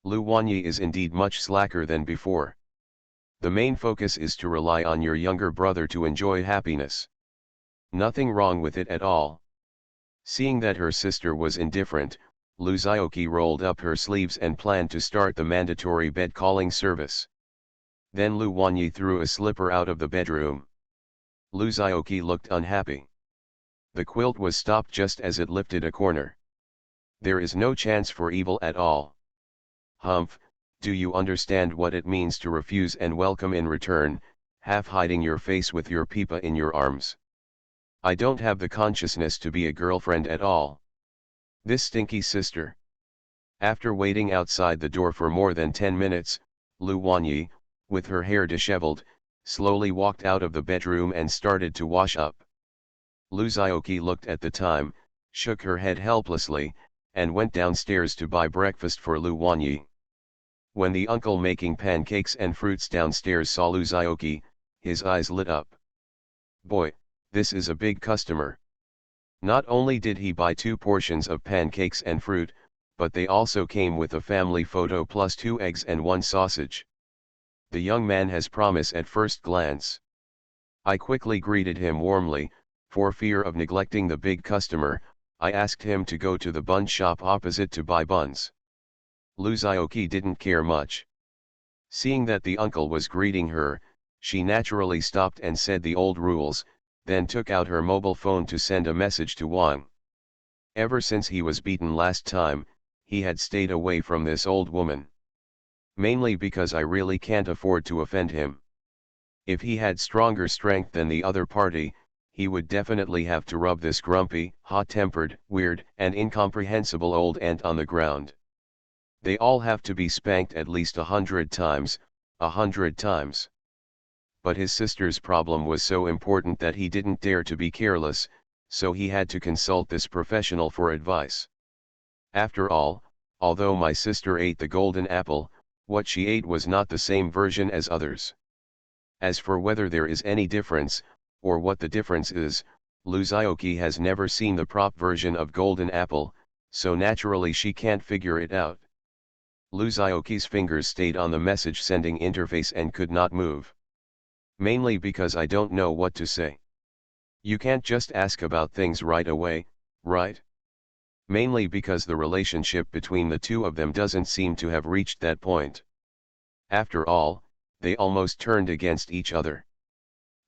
Lu Wanyi is indeed much slacker than before. The main focus is to rely on your younger brother to enjoy happiness. Nothing wrong with it at all." Seeing that her sister was indifferent, Luzioki rolled up her sleeves and planned to start the mandatory bed calling service. Then Lu Wanyi threw a slipper out of the bedroom. Luzioki looked unhappy. The quilt was stopped just as it lifted a corner. There is no chance for evil at all. Humph, do you understand what it means to refuse and welcome in return, half hiding your face with your pipa in your arms? I don't have the consciousness to be a girlfriend at all. This stinky sister. After waiting outside the door for more than 10 minutes, Lu Wanyi, with her hair disheveled, slowly walked out of the bedroom and started to wash up. Luzioki looked at the time, shook her head helplessly, and went downstairs to buy breakfast for Lu Wanyi. When the uncle making pancakes and fruits downstairs saw Luzioki, his eyes lit up. "Boy, this is a big customer." Not only did he buy 2 portions of pancakes and fruit, but they also came with a family photo plus 2 eggs and 1 sausage. The young man has promise at first glance. I quickly greeted him warmly. For fear of neglecting the big customer, I asked him to go to the bun shop opposite to buy buns. Luzioki didn't care much. Seeing that the uncle was greeting her, she naturally stopped and said the old rules, then took out her mobile phone to send a message to Wang. Ever since he was beaten last time, he had stayed away from this old woman. Mainly because I really can't afford to offend him. If he had stronger strength than the other party, he would definitely have to rub this grumpy, hot-tempered, weird, and incomprehensible old ant on the ground. They all have to be spanked at least 100 times, 100 times. But his sister's problem was so important that he didn't dare to be careless, so he had to consult this professional for advice. After all, although my sister ate the golden apple, what she ate was not the same version as others. As for whether there is any difference, or what the difference is, Luzioki has never seen the prop version of golden apple, so naturally she can't figure it out. Luzioki's fingers stayed on the message sending interface and could not move. Mainly because I don't know what to say. You can't just ask about things right away, right? Mainly because the relationship between the two of them doesn't seem to have reached that point. After all, they almost turned against each other.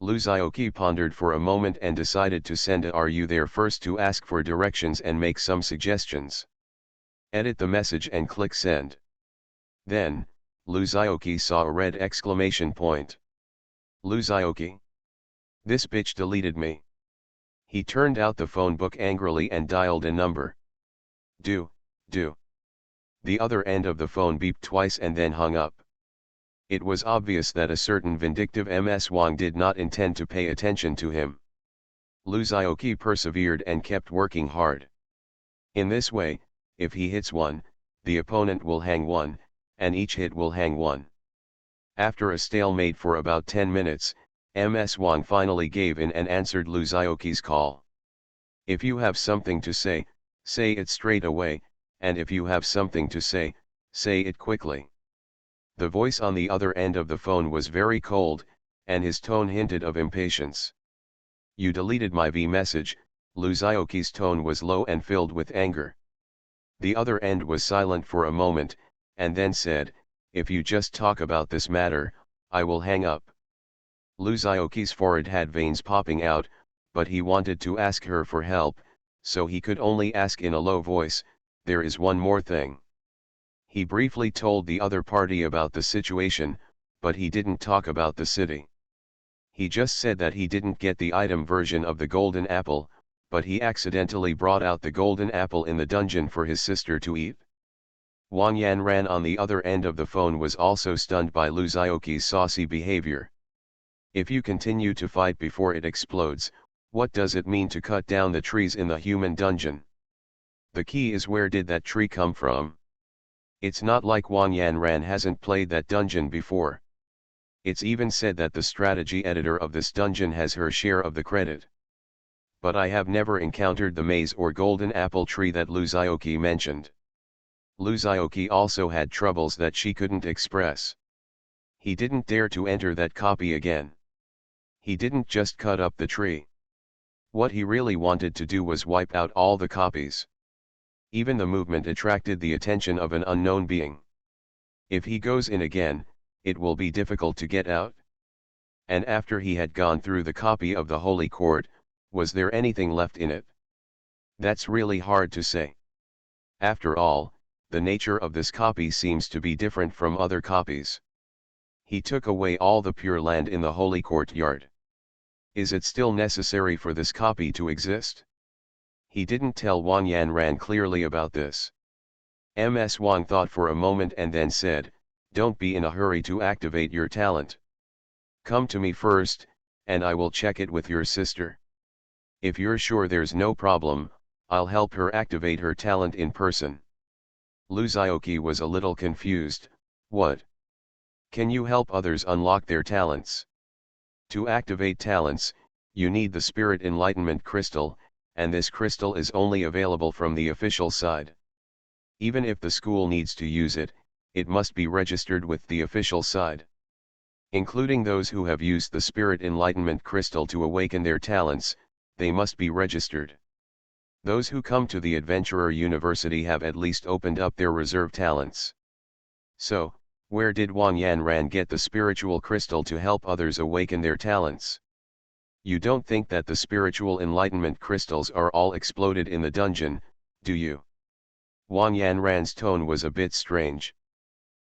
Luzioki pondered for a moment and decided to send a "Are you there?" first to ask for directions and make some suggestions. Edit the message and click send. Then, Luzioki saw a red exclamation point. Luzioki. This bitch deleted me. He turned out the phone book angrily and dialed a number. Do. The other end of the phone beeped twice and then hung up. It was obvious that a certain vindictive Ms. Wang did not intend to pay attention to him. Luzioki persevered and kept working hard. In this way, if he hits 1, the opponent will hang 1, and each hit will hang 1. After a stalemate for about 10 minutes, Ms. Wang finally gave in and answered Luzioki's call. If you have something to say it straight away, and if you have something to say it quickly. The voice on the other end of the phone was very cold, and his tone hinted of impatience. You deleted my V message, Lu Xiaoqi's tone was low and filled with anger. The other end was silent for a moment, and then said, "If you just talk about this matter, I will hang up." Lu Xiaoqi's forehead had veins popping out, but he wanted to ask her for help, so he could only ask in a low voice, "There is one more thing." He briefly told the other party about the situation, but he didn't talk about the city. He just said that he didn't get the item version of the golden apple, but he accidentally brought out the golden apple in the dungeon for his sister to eat. Wang Yanran on the other end of the phone was also stunned by Lu Xiaoqi's saucy behavior. If you continue to fight before it explodes, what does it mean to cut down the trees in the human dungeon? The key is, where did that tree come from? It's not like Wang Yanran hasn't played that dungeon before. It's even said that the strategy editor of this dungeon has her share of the credit. But I have never encountered the maze or golden apple tree that Lu Xiaoqi mentioned. Lu Xiaoqi also had troubles that she couldn't express. He didn't dare to enter that copy again. He didn't just cut up the tree. What he really wanted to do was wipe out all the copies. Even the movement attracted the attention of an unknown being. If he goes in again, it will be difficult to get out. And after he had gone through the copy of the Holy Court, was there anything left in it? That's really hard to say. After all, the nature of this copy seems to be different from other copies. He took away all the Pure Land in the Holy Courtyard. Is it still necessary for this copy to exist? He didn't tell Wang Yanran clearly about this. Ms. Wang thought for a moment and then said, "Don't be in a hurry to activate your talent. Come to me first, and I will check it with your sister. If you're sure there's no problem, I'll help her activate her talent in person." Lu Xiaoqi was a little confused. What? Can you help others unlock their talents? To activate talents, you need the Spirit Enlightenment Crystal, and this crystal is only available from the official side. Even if the school needs to use it, it must be registered with the official side. Including those who have used the Spirit Enlightenment Crystal to awaken their talents, they must be registered. Those who come to the Adventurer University have at least opened up their reserve talents. So, where did Wang Yanran get the spiritual crystal to help others awaken their talents? You don't think that the spiritual enlightenment crystals are all exploded in the dungeon, do you? Wang Yanran's tone was a bit strange.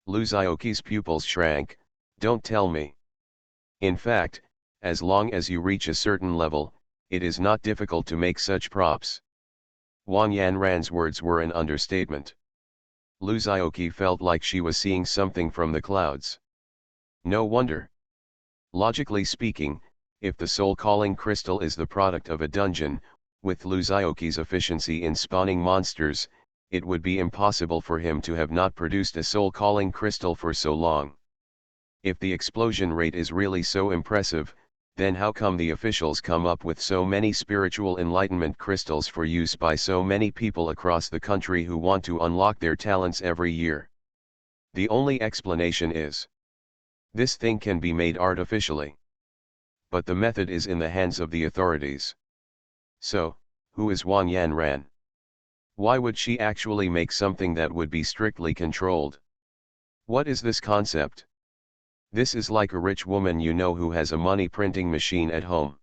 Lu Xiaoqi's pupils shrank. Don't tell me. In fact, as long as you reach a certain level, it is not difficult to make such props. Wang Yanran's words were an understatement. Lu Xiaoqi felt like she was seeing something from the clouds. No wonder. Logically speaking, if the soul-calling crystal is the product of a dungeon, with Lu Xiaoqi's efficiency in spawning monsters, it would be impossible for him to have not produced a soul-calling crystal for so long. If the explosion rate is really so impressive, then how come the officials come up with so many spiritual enlightenment crystals for use by so many people across the country who want to unlock their talents every year? The only explanation is, this thing can be made artificially. But the method is in the hands of the authorities. So, who is Wang Yanran? Why would she actually make something that would be strictly controlled? What is this concept? This is like a rich woman you know who has a money printing machine at home.